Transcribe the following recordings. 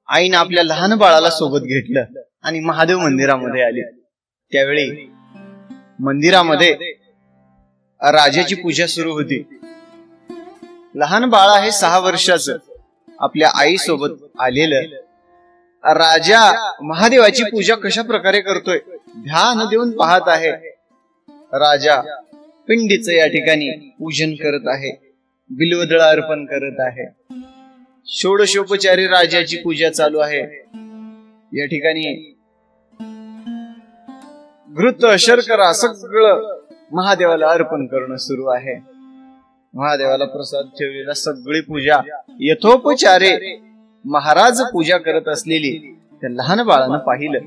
आईने आपल्या लहान बाळाला सोबत घेतलं आणि महादेव मंदिरामध्ये आली. त्यावेळी मंदिरामध्ये राजाची पूजा सुरू होती. लहान बाळ आहे 6 वर्षाचं, आपल्या आई सोबत आलेलं. राजा महादेवाची पूजा कशा प्रकारे करतोय ध्यान देऊन पाहत आहे. राजा पिंडीचं या ठिकाणी पूजन करत आहे, बिल्वदळ अर्पण करत आहे. षोडशोपचारी राजाची पूजा चालू आहे. या ठिकाणी घृत शर्करा सगळं महादेवाला अर्पण करणं सुरू आहे. महादेवाला प्रसाद ठेवलेला सगळी पूजा यथोपचारे महाराज पूजा करत असलेली त्या लहान बाळानं पाहिलं.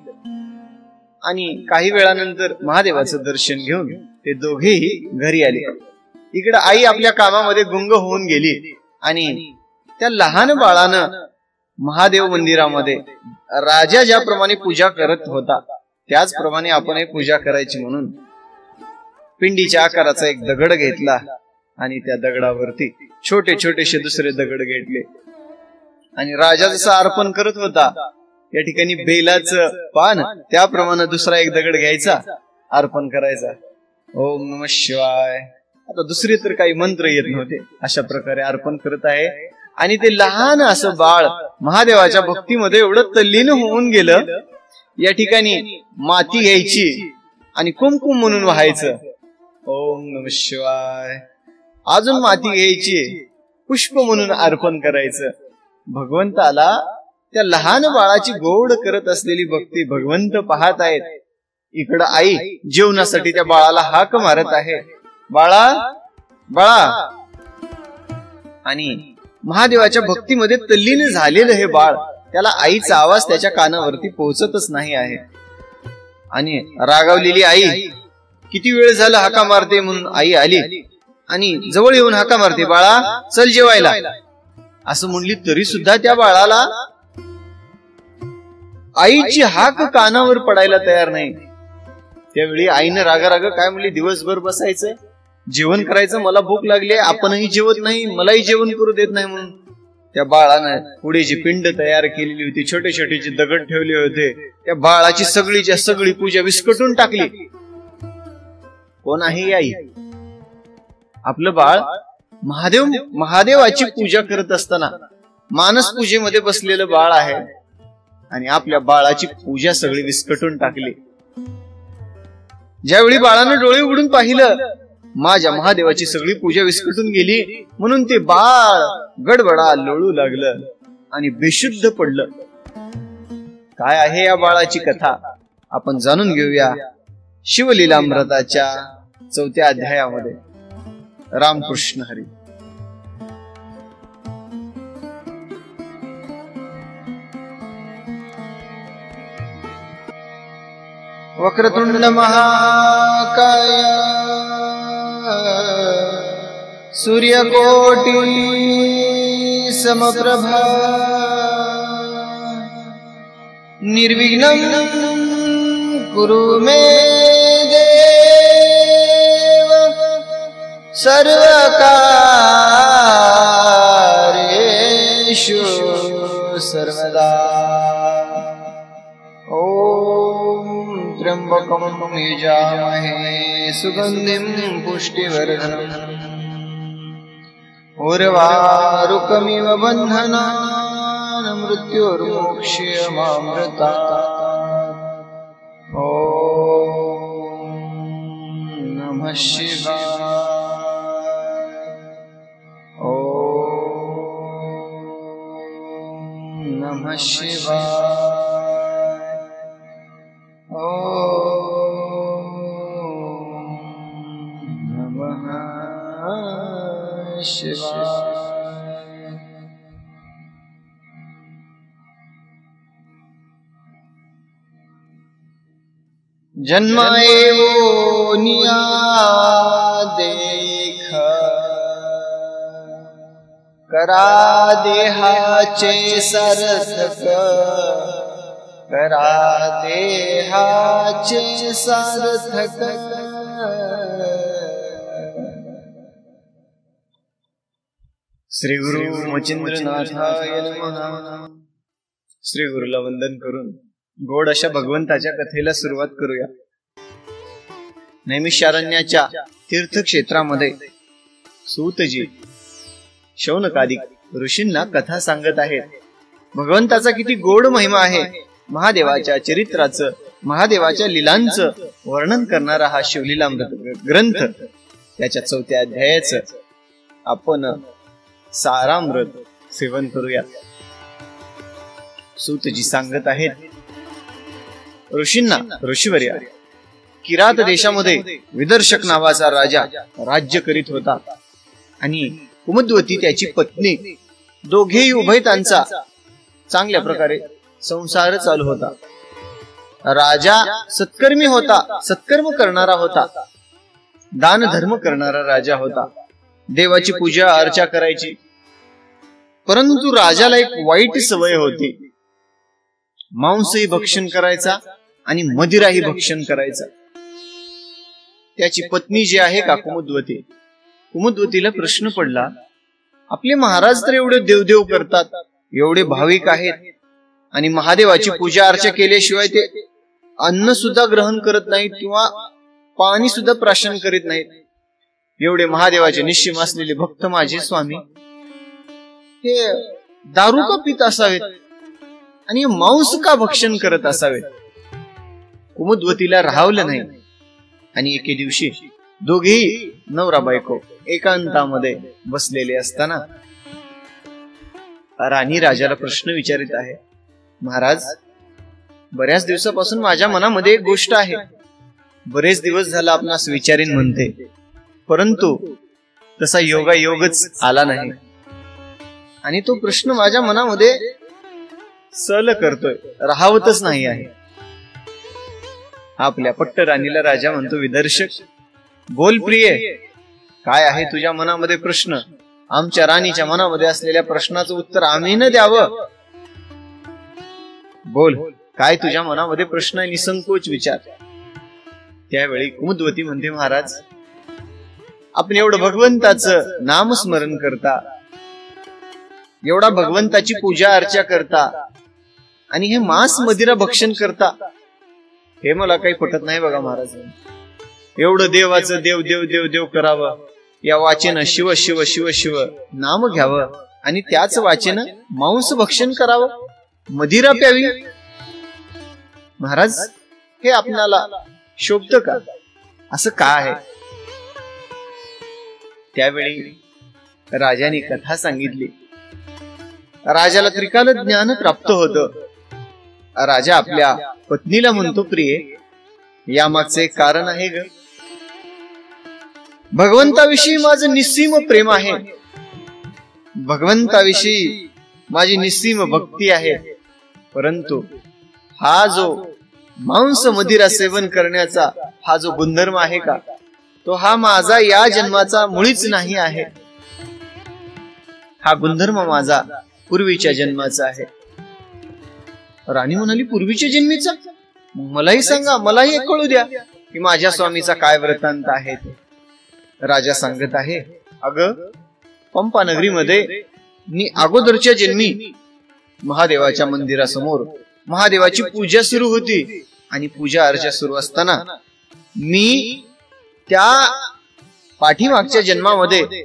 आणि काही वेळानंतर महादेवाचं दर्शन घेऊन ते दोघेही घरी आले. इकडे आई आपल्या कामामध्ये गुंग होऊन गेली आणि त्या लहान बाळानं महादेव मंदिरामध्ये राजा ज्याप्रमाणे पूजा करत होता त्याचप्रमाणे आपण पूजा करायची म्हणून पिंडीच्या आकाराचा एक दगड घेतला आणि त्या दगडावरती छोटे छोटेसे दुसरे दगड घेतले आणि राजा जसा अर्पण करत होता या ठिकाणी बेलाचं पान त्याप्रमाणे दुसरा एक दगड घ्यायचा, अर्पण करायचा. ओम नमः शिवाय. आता दुसरे तर काही मंत्र येत नव्हते, अशा प्रकारे अर्पण करत आहे. आणि ते लहान असं बाळ महादेवाच्या भक्तीमध्ये एवढं तल्लीन होऊन गेलं. या ठिकाणी माती घ्यायची आणि कुमकुम म्हणून व्हायचं. ओम नमः शिवाय. अजून माती घ्यायची, पुष्प म्हणून अर्पण करायचं. भगवंताला त्या लहान बाळाची गोड करत असलेली भक्ती भगवंत पाहत आहेत. इकडं आई जेवणासाठी त्या बाळाला हाक मारत आहे, बाळा बाळा. आणि महादेवाच्या भक्तीमध्ये तल्लीन झालेलं हे बाळ, त्याला आईचा आवाज त्याच्या कानावरती पोहोचतच नाही आहे. आणि रागावलेली आई किती वेळ झाला हाका मारते म्हणून आई आली आणि जवळ येऊन हाका मारते, बाळा चल जेवायला असं म्हणली तरी सुद्धा त्या बाळाला आईची हाक कानावर पडायला तयार नाही. त्यावेळी आईने रागा रागा काय म्हणली, दिवसभर बसायचं जेवण करायचं, मला भूक लागली, आपणही जेवत नाही, मलाही जेवण करू देत नाही म्हणून त्या बाळानं पुढे जी पिंड तयार केलेली होती, छोटे छोटे जे दगड ठेवले होते, त्या बाळाची सगळीच्या सगळी पूजा विस्कटून टाकली. कोण आहे आई? आपलं बाळ महादेवाची पूजा करत असताना मानस पूजेमध्ये बसलेलं बाळ आहे आणि आपल्या बाळाची पूजा सगळी विस्कटून टाकली. ज्यावेळी बाळानं डोळे उघडून पाहिलं, माझ्या महादेवाची सगळी पूजा विस्कटून गेली म्हणून ते बाळ गडबडा लोळू लागलं आणि बेशुद्ध पडलं. काय आहे या बाळाची कथा आपण जाणून घेऊया शिवलीलामृताच्या 4थ्या अध्यायामध्ये. रामकृष्ण हरी. वक्रतुंड महाकाय सूर्यकोटी समप्रभा निर्विघ्नं कुरु मे देव सर्वकार्येषु सर्वदा. त्र्यंबकं यजामहे सुगन्धिं पुष्टिवर्धनम् उर्वारुकमिव बन्धनान् मृत्योर्मोक्ष्यमामृतात्. ॐ नमः शिवाय. ॐ नमः शिवाय. जन्म एवोनिया देख करा देहाचे सार्थक, करा देहाचे सार्थक. श्री गुरु मचिंद्रनाथाय नमः. श्री गुरुला वंदन करून गोड अशा भगवंताच्या कथेला सुरुवात करूया. नैमिषारण्याच्या तीर्थक्षेत्रामध्ये सूतजी शौनकादिक ऋषींना कथा सांगत आहेत. भगवंताचा किती गोड महिमा आहे. महादेवाच्या चरित्राचं, महादेवाच्या लीलांचं वर्णन करणारा हा शिवलीलामृत ग्रंथ, त्याच्या 4थ्या अध्यायाचं आपण सारामृत सेवन करूया. सूतजी सांगत आहेत, ऋषींना, ऋषीवर्या, किरात देशामध्ये विदर्शक नावाचा राजा राज्य करीत होता आणि कुमुद्वती त्याची पत्नी, दोघेही उभयतांचा चांगल्या प्रकारे संसार चालू होता. राजा सत्कर्मी होता, सत्कर्म करणारा होता, दान धर्म करणारा राजा होता, देवाची पूजा अर्चा करायची. परंतु राजाला एक वाईट सवय होती. मांसही भक्षण करायचा आणि मदिराही भक्षण करायचा. त्याची पत्नी जी आहे का कुमुद्वती, कुमुद्वतीला प्रश्न पडला, आपले महाराज तर एवढे देवदेव करतात, एवढे भाविक आहेत आणि महादेवाची पूजा अर्चा केल्याशिवाय ते अन्न सुद्धा ग्रहण करत नाहीत किंवा पाणी सुद्धा प्राशन करीत नाहीत. एवढे महादेवाचे निश्चिम असलेले भक्त माझे स्वामी हे दारू का पित असावेत आणि मांस का भक्षण करत असावेत. कुमुद्वतीला राहावलं नाही आणि एके दिवशी दोघेही नवरा बायको एकांतामध्ये बसलेले असताना राणी राजाला प्रश्न विचारित आहे, महाराज, बऱ्याच दिवसापासून माझ्या मनामध्ये एक गोष्ट आहे. बरेच दिवस झाला आपणास विचारीन म्हणते, परंतु तसा योगायोगच आला नाही आणि तो प्रश्न माझ्या मनामध्ये सल करतोय, राहवतच नाही आहे. आपल्या पट्ट राणीला राजा म्हणतो, विदर्शक, बोल प्रिये, काय आहे तुझ्या मनामध्ये प्रश्न? आमच्या राणीच्या मनामध्ये असलेल्या प्रश्नाचं उत्तर आम्ही न द्यावं? बोल, काय तुझ्या मनामध्ये प्रश्न आहे, निसंकोच विचार. त्यावेळी कुमुद्वती म्हणते, महाराज, आपण एवढं भगवंताचं नामस्मरण करता, एवढा भगवंताची पूजा अर्चा करता आणि हे मांस मदिरा भक्षण करता, हे मला काही पटत नाही बघा महाराज. एवढं देवाचं देव देव देव देव करावं, या वाचेनं शिव शिव शिव शिव नाम घ्यावं आणि त्याच वाचेनं मांस भक्षण करावं, मदिरा प्यावी. महाराज, हे आपणाला शोभतं का? असं का आहे? त्यावेळी राजाने कथा सांगितली. राजाला त्रिकाल ज्ञान प्राप्त होतं. राजा आपल्या पत्नीला म्हणतो, प्रिये, यामागचं एक कारण आहे ग. भगवंताविषयी माझं निस्सीम प्रेम आहे, भगवंताविषयी माझी निस्सीम भक्ती आहे, परंतु हा जो मांस मदिरा सेवन करण्याचा हा जो गुणधर्म आहे का, तो हा माझा या जन्माचा मुळीच नाही आहे. हा गुणधर्म माझा पूर्वीच्या जन्माचा आहे. राणी म्हणाली, पूर्वीच्या जन्मीचा? मलाही सांगा, मलाही कळू द्या की माझ्या स्वामीचा काय वृत्तांत आहे ते. राजा सांगत आहे, अगं, पंपा नगरीमध्ये मी अगोदरच्या जन्मी महादेवाच्या मंदिरासमोर महादेवाची पूजा सुरू होती आणि पूजा अर्चा सुरू असताना मी त्या पाठीमागच्या जन्मामध्ये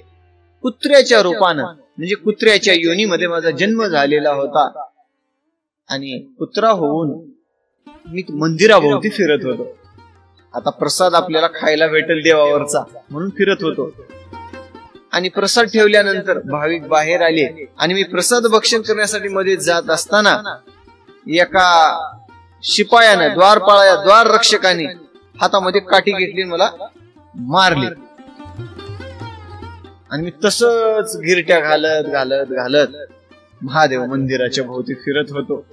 कुत्र्याच्या रूपानं, म्हणजे कुत्र्याच्या योनीमध्ये माझा जन्म झालेला होता आणि कुत्रा होऊन मी मंदिराभोवती फिरत होतो. आता प्रसाद आपल्याला खायला भेटेल देवावरचा म्हणून फिरत होतो आणि प्रसाद ठेवल्यानंतर भाविक बाहेर आले आणि मी प्रसाद भक्षण करण्यासाठी मध्ये जात असताना एका शिपायानं, द्वार रक्षकाने हातामध्ये काठी घेतली, मला मारली आणि मी तसंच गिरट्या घालत घालत घालत महादेव मंदिराच्या भोवती फिरत होतो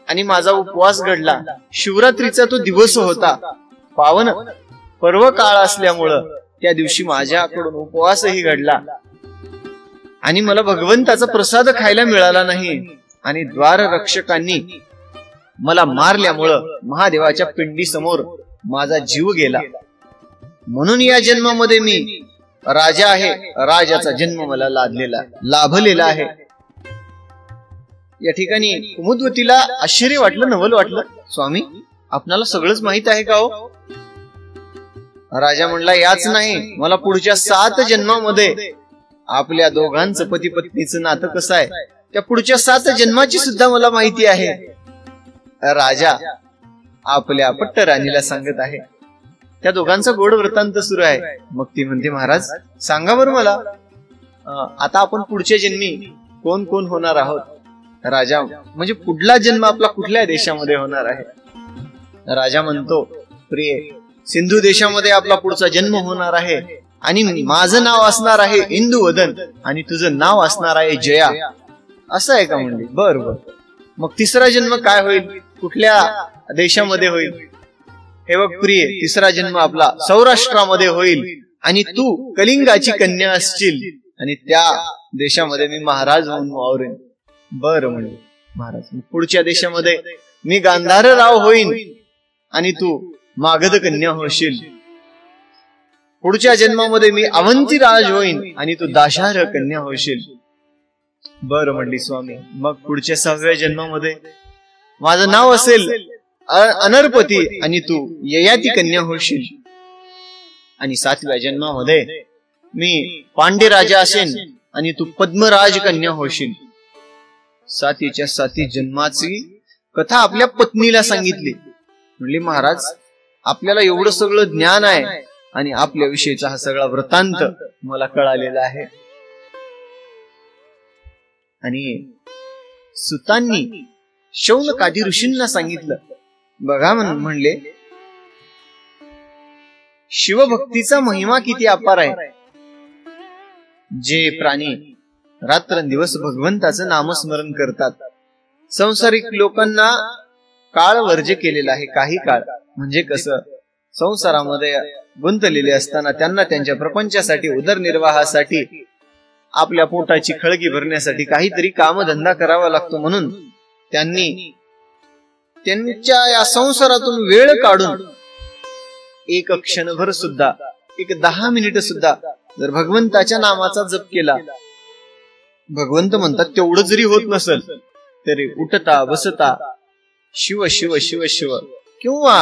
आणि माझा उपवास घडला. शिवरात्रीचा तो दिवस होता, पावन पर्व काळ असल्यामुळं त्या दिवशी माझ्याकडून उपवासही घडला आणि मला भगवंताचा प्रसाद खायला मिळाला नाही आणि द्वार रक्षकांनी मला मारल्यामुळं महादेवाच्या पिंडी समोर माझा जीव गेला. म्हणून या जन्मामध्ये मी राजा आहे, राजाचा जन्म मला लाभलेला आहे. या ठिकाणी कुमुद्वतीला आश्चर्य वाटलं, नवल वाटलं. स्वामी, आपणाला सगळंच माहित आहे का हो? राजा म्हणला, याच नाही, मला पुढच्या 7 जन्मामध्ये आपल्या दोघांचं पती पत्नीचं नातं कसं आहे त्या पुढच्या 7 जन्माची सुद्धा मला माहिती आहे. राजा आपल्या पट्टराणीला सांगत आहे. त्या दोघांचा गोड वृत्तांत सुरू आहे. मग ती म्हणते, महाराज सांगा बरं मला, आता आपण पुढच्या जन्मी कोण कोण होणार आहोत? राजा, म्हणजे पुढला जन्म आपला कुठल्या देशामध्ये होणार आहे? राजा म्हणतो, प्रिय, सिंधू देशामध्ये आपला पुढचा जन्म होणार आहे आणि माझं नाव असणार आहे इंदुवदन आणि तुझं नाव असणार आहे जया. असं आहे का? म्हणली, बर बर. मग तिसरा जन्म काय होईल? कुठल्या देशामध्ये होईल? हे बघ प्रिय, तिसरा जन्म आपला सौराष्ट्रामध्ये होईल आणि तू कलिंगाची कन्या असशील आणि त्या देशामध्ये मी महाराज म्हणून वावरेन. बर म्हणले महाराज. पुढच्या देशामध्ये मी गांधार राव होईन आणि तू मागध कन्या होशील. पुढच्या जन्मामध्ये मी अवंती राज होईन आणि तू दाशार कन्या होशील. बर म्हणली स्वामी. मग पुढच्या 6व्या जन्मामध्ये माझं नाव असेल अनर्पती आणि तू ययाती कन्या होशील. आणि 7व्या जन्मामध्ये मी पांडे राजा असेन आणि तू पद्मराज कन्या होशील. 7च्या 7 जन्माची कथा आपल्या पत्नीला सांगितली. म्हणली, महाराज आपल्याला एवढं सगळं ज्ञान आहे आणि आपल्या विषयीचा हा सगळा वृत्तांत मला कळालेला आहे. आणि सुतांनी शौनकादी ऋषींना सांगितलं. बघा म्हणले, शिवभक्तीचा महिमा किती अपार आहे. जे प्राणी रात्रंदिवस भगवंताचं नामस्मरण करतात, संसारिक लोकांना काळ वर्ज्य केलेला आहे. काही काळ म्हणजे कसं, संसारामध्ये गुंतलेले असताना त्यांना त्यांच्या प्रपंचासाठी, उदरनिर्वाहासाठी, आपल्या पोटाची खळगी भरण्यासाठी काहीतरी कामधंदा करावा लागतो. म्हणून त्यांनी त्यांच्या या संसारातून वेळ काढून एक क्षणभर सुद्धा, एक 10 मिनिट सुद्धा जर भगवंताच्या नामाचा जप केला, भगवंत म्हणतात तेवढं जरी होत नसेल तरी उठता बसता शिव शिव शिव शिव किंवा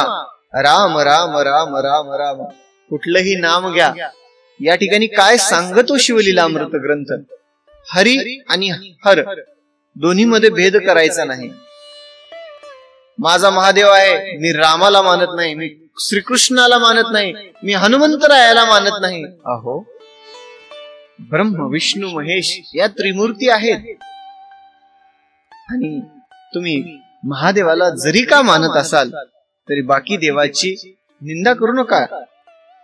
राम राम राम राम राम कुठलंही नाम घ्या. या ठिकाणी काय सांगतो शिवलीलामृत ग्रंथ, हरी आणि हर दोन्ही मध्ये भेद करायचा नाही. माझा महादेव आहे, मी रामाला मानत नाही, मी श्रीकृष्णाला मानत नाही, मी हनुमंतरायाला मानत नाही. अहो, ब्रह्म विष्णू महेश या त्रिमूर्ती आहेत आणि तुम्ही महादेवाला जरी का मानत असाल तरी बाकी देवाची निंदा करू नका.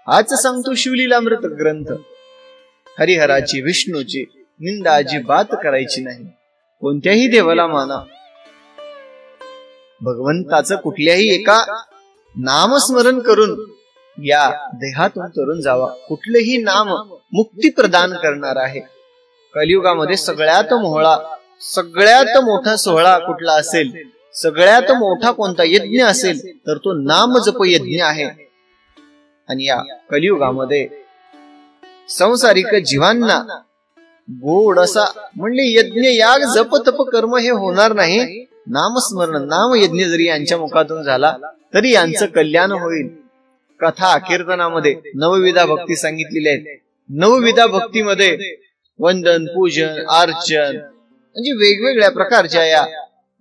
आज सांगतो शिवलीलामृत ग्रंथ, हरिहराची विष्णूची निंदा अजिबात करायची नाही. कोणत्याही देवाला माना, भगवंताचं कुठल्याही एका नामस्मरण करून या देहातून तरुण जावा. कुठलेही नाम मुक्ती प्रदान करणार आहे. कलियुगामध्ये सगळ्यात मोठा सोहळा कुठला असेल, सगळ्यात मोठा कोणता यज्ञ असेल तर तो नाम जप यज्ञ आहे. आणि या कलियुगामध्ये संसारिक जीवांना गोड असा म्हणले यज्ञ याग जप तप कर्म हे होणार नाही. नामस्मरण नाम यज्ञ जरी यांच्या मुखातून झाला तरी यांचं कल्याण होईल. कथा कीर्तनामध्ये 9विधा भक्ती सांगितलेल्या आहेत. 9विधा भक्तीमध्ये वंदन, पूजन, अर्चन म्हणजे वेगवेगळ्या प्रकारच्या या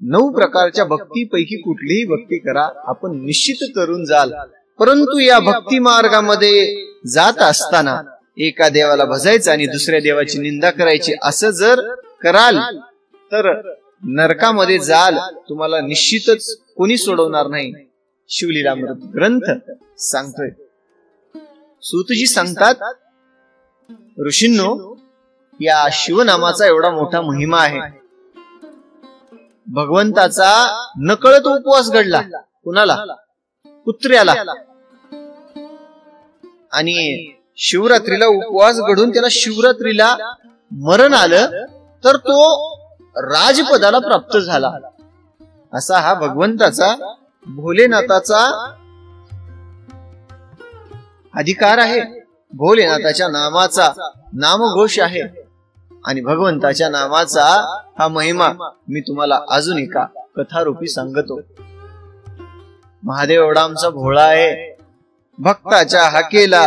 9 प्रकारच्या भक्तीपैकी कुठलीही भक्ती करा, आपण निश्चित तरुण जाल. परंतु या भक्ती मार्गामध्ये जात असताना एका देवाला भजायचं आणि दुसऱ्या देवाची निंदा करायची असं जर कराल तर नरकामध्ये जाल. तुम्हाला निश्चितच कोणी सोडवणार नाही. शिवलीलामृत ग्रंथ सांगतोय. सूतजी सांगतात, ऋषींनो, या शिवनामाचा एवढा मोठा महिमा आहे. भगवंताचा नकळत उपवास घडला. कुणाला? कुत्र्याला. आणि शिवरात्रीला उपवास घडून त्याला शिवरात्रीला मरण आलं तर तो राजपदाला प्राप्त झाला. असा हा भगवंताचा, भोलेनाथाचा अधिकार आहे. भोलेनाथाच्या नामाचा नामघोष आहे. आणि भगवंताच्या नामाचा हा महिमा मी तुम्हाला अजून एका कथारूपी सांगतो. महादेव एवढा आमचा भोळा आहे, भक्ताच्या हाकेला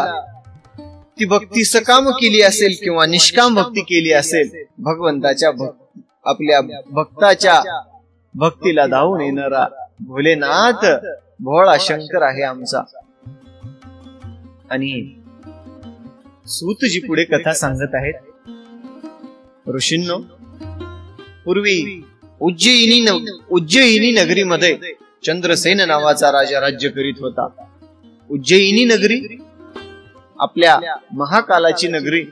ती भक्ती सकाम केली असेल किंवा निष्काम भक्ती केली असेल, भगवंताच्या आपल्या भक्ताच्या भक्तीला धावून येणारा भोलेनाथ भोळा शंकर आहे आमचा. आणि सूतजी पुढे कथा सांगत आहेत. ऋषींनो, पूर्वी उज्जयिनी नगरीमध्ये चंद्रसेन नावाचा राजा राज्य करीत होता. उज्जयिनी नगरी आपल्या महाकालाची नगरी,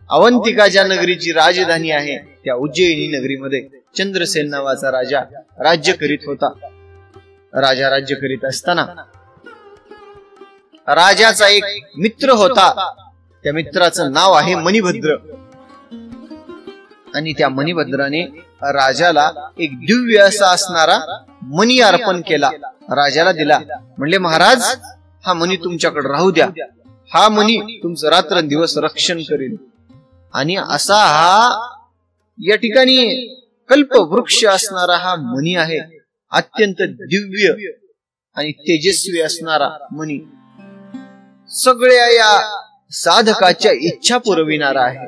अवंतिका ज्या नगरीची राजधानी आहे, त्या उज्जयिनी नगरीमध्ये चंद्रसेन नावाचा राजा राज्य करीत होता. राजा राज्य करीत असताना राजाचा एक मित्र होता. त्या मित्राचं नाव आहे मणिभद्र. आणि त्या मणिभद्राने राजाला एक दिव्य असा असणारा मणी अर्पण केला, राजाला दिला. म्हणले, महाराज, हा मणी तुमच्याकडे राहू द्या, हा मणी तुमचं रात्रंदिवस रक्षण करेल. आणि असा हा या ठिकाणी कल्पवृक्ष असणारा हा मणी आहे, अत्यंत दिव्य आणि तेजस्वी असणारा मणी, सगळ्या या साधकाच्या इच्छा पुरविणारा आहे.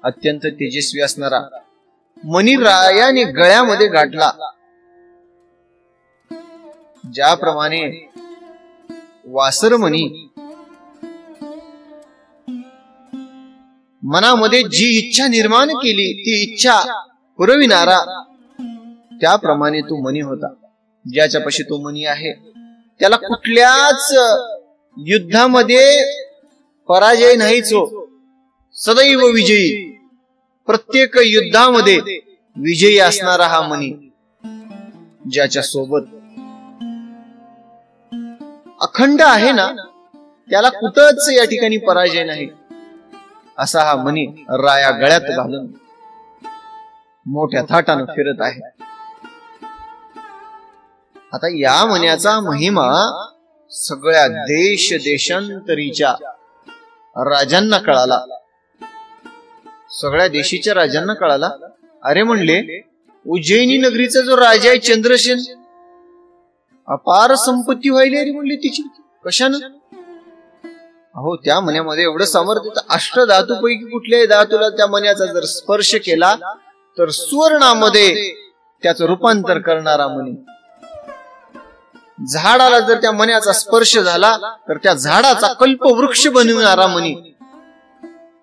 अत्यंत तेजस्वी असणारा मणी रायाने गळ्यामध्ये गाठला. ज्याप्रमाणे वासरमणी मनामध्ये जी इच्छा निर्माण केली ती इच्छा पुरविणारा, त्याप्रमाणे तो मणी होता. ज्याच्यापाशी तो मणी आहे त्याला कुठल्याच युद्धामध्ये पराजय नाहीच हो, सदैव विजयी, प्रत्येक युद्धामध्ये विजयी असणारा हा मणी, ज्याच्या सोबत अखंड आहे ना, त्याला कुठंच या ठिकाणी पराजय नाही. असा हा मणी राया गळ्यात घालून मोठ्या थाटानं फिरत आहे. आता या मण्याचा महिमा सगळ्या देश देशांतरीच्या राजांना कळाला. सगळ्या देशीच्या राजांना कळाला. अरे म्हणले, उज्जयिनी नगरीचा जो राजा आहे चंद्रसेन, अपार संपत्ती व्हायली. अरे म्हणले, तिची कशानं? अहो, त्या मण्यामध्ये एवढं सामर्थ्य, अष्टधातूपैकी कुठल्याही धातूला त्या मण्याचा जर स्पर्श केला तर सुवर्णामध्ये त्याचं रूपांतर करणारा मणी. झाडाला जर त्या मण्याचा स्पर्श झाला तर त्या झाडाचा कल्पवृक्ष बनविणारा मणी,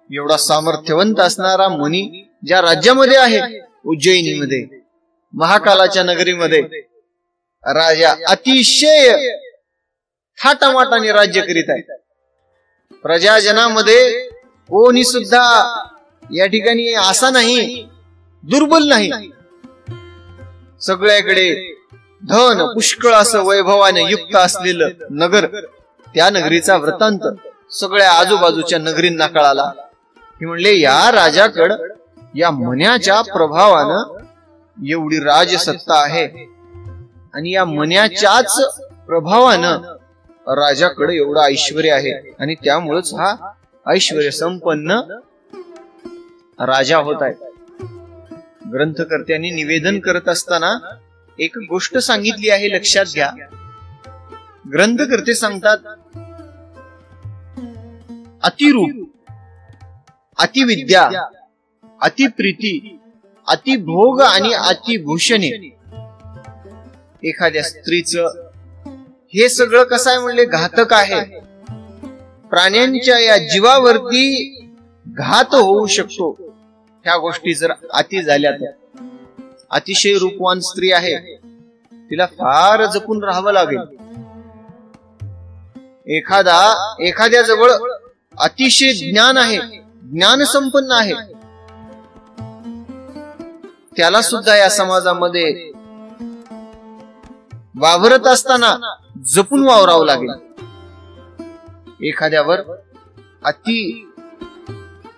एवढा सामर्थ्यवंत असणारा मणी ज्या राज्यामध्ये आहे, उज्जयिनीमध्ये, महाकालाच्या नगरीमध्ये, राजा अतिशय थाटामाटाने राज्य करीत आहे. प्रजाजनामध्ये कोणी सुद्धा या ठिकाणी असा नाही, दुर्बल नाही. सगळ्याकडे धन पुष्कळ असं वैभवाने युक्त असलेलं नगर. त्या नगरीचा वृत्तांत सगळ्या आजूबाजूच्या नगरींना कळाला. की म्हणले, या राजाकड या मण्याच्या प्रभावानं एवढी राजसत्ता आहे आणि या मण्याच्याच प्रभावानं राजाकडे एवढं ऐश्वर आहे आणि त्यामुळेच हा ऐश्वर संपन्न राजा होत आहे. ग्रंथकर्त्यांनी निवेदन करत असताना एक गोष्ट सांगितली आहे, लक्षात घ्या. ग्रंथकर्ते सांगतात, अतिरूप, अतिविद्या, अतिप्रीती, अतिभोग आणि अतिभूषणे. एखाद्या स्त्रीचं हे सगळं कसं आहे म्हणले, घातक आहे. प्राण्यांच्या या जीवावरती घात होऊ शकतो. ह्या गोष्टी जर अति झाल्या तर. अतिशय रूपवान स्त्री आहे, तिला फार जपून राहावं लागेल. एखाद्या जवळ अतिशय ज्ञान आहे, ज्ञान संपन्न आहे, त्याला सुद्धा या समाजामध्ये वावरत असताना जपून वावरावं लागेल. एखाद्यावर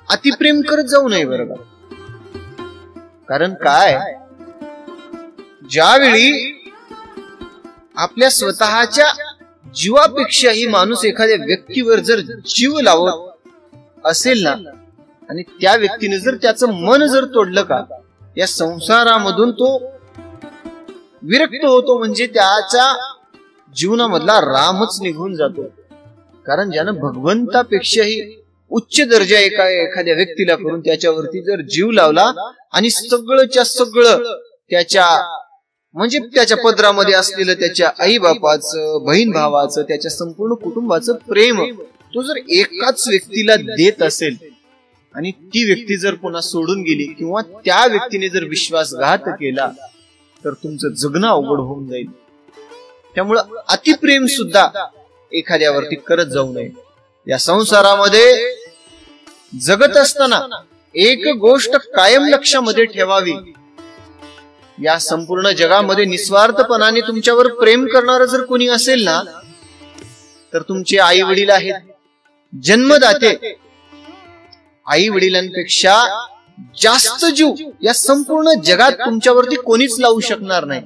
अतिप्रेम करत जाऊ नये बरोबर. कारण काय, ज्यावेळी आपल्या स्वतःच्या जीवापेक्षाही माणूस एखाद्या व्यक्तीवर जर जीव लावत असेल ना, आणि त्या व्यक्तीने जर त्याचं मन जर तोडलं का, या संसारामधून तो विरक्त होतो, म्हणजे त्याच्या जीवनामधला रामच निघून जातो. कारण ज्यानं भगवंतापेक्षाही उच्च दर्जा एखाद्या व्यक्तीला करून त्याच्यावरती जर जीव लावला आणि सगळंच्या सगळं त्याच्या म्हणजे त्याच्या पदरामध्ये असलेलं त्याच्या आई बापाचं, बहीण भावाचं, त्याच्या संपूर्ण कुटुंबाचं प्रेम तो जर एकाच व्यक्तीला देत असेल आणि ती व्यक्ती जर पुन्हा सोडून गेली किंवा त्या व्यक्तीने जर विश्वासघात केला तर तुमचं जगणं अवघड होऊन जाईल. त्यामुळं अतिप्रेम सुद्धा एखाद्यावरती करत जाऊ नये. या संसारामध्ये जगत असताना एक गोष्ट कायम लक्षामध्ये ठेवावी, या संपूर्ण जगामध्ये निस्वार्थपणाने तुमच्यावर प्रेम करणारं जर कोणी असेल ना, तर तुमचे आई वडील आहेत, जन्मदाते. आई वडिलांपेक्षा जास्त जीव या संपूर्ण जगात तुमच्यावरती कोणीच लावू शकणार नाही.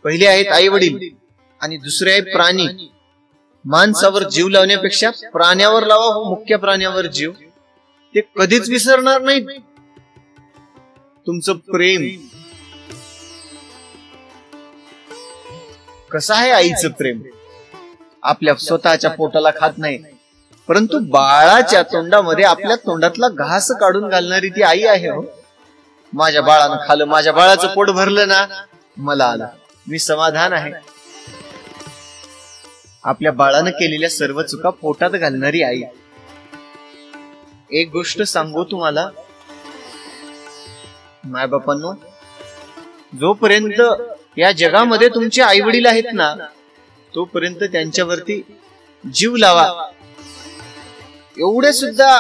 पहिले आहेत आई वडील आणि दुसरे आहेत प्राणी. माणसावर जीव लावण्यापेक्षा प्राण्यावर लावा, हो मुख्य प्राण्यावर जीव. ते कधीच विसरणार नाहीत तुमचं प्रेम. कसं आहे आईचं प्रेम? आपल्या स्वतःच्या पोटाला खात नाही, परंतु बाळाच्या तोंडामध्ये आपल्या तोंडातला घास काढून घालणारी ती आई आहे. हो, माझ्या बाळानं खाल्लं, माझ्या बाळाचं पोट भरलं ना, मला आलं, मी समाधान आहे. आपल्या बाळानं केलेल्या सर्व चुका पोटात घालणारी आई. एक गोष्ट सांगू तुम्हाला मायबापांनो, जोपर्यंत या जगामध्ये तुमचे आई वडील आहेत ना, तोपर्यंत त्यांच्यावरती जीव लावा. एवढे सुद्धा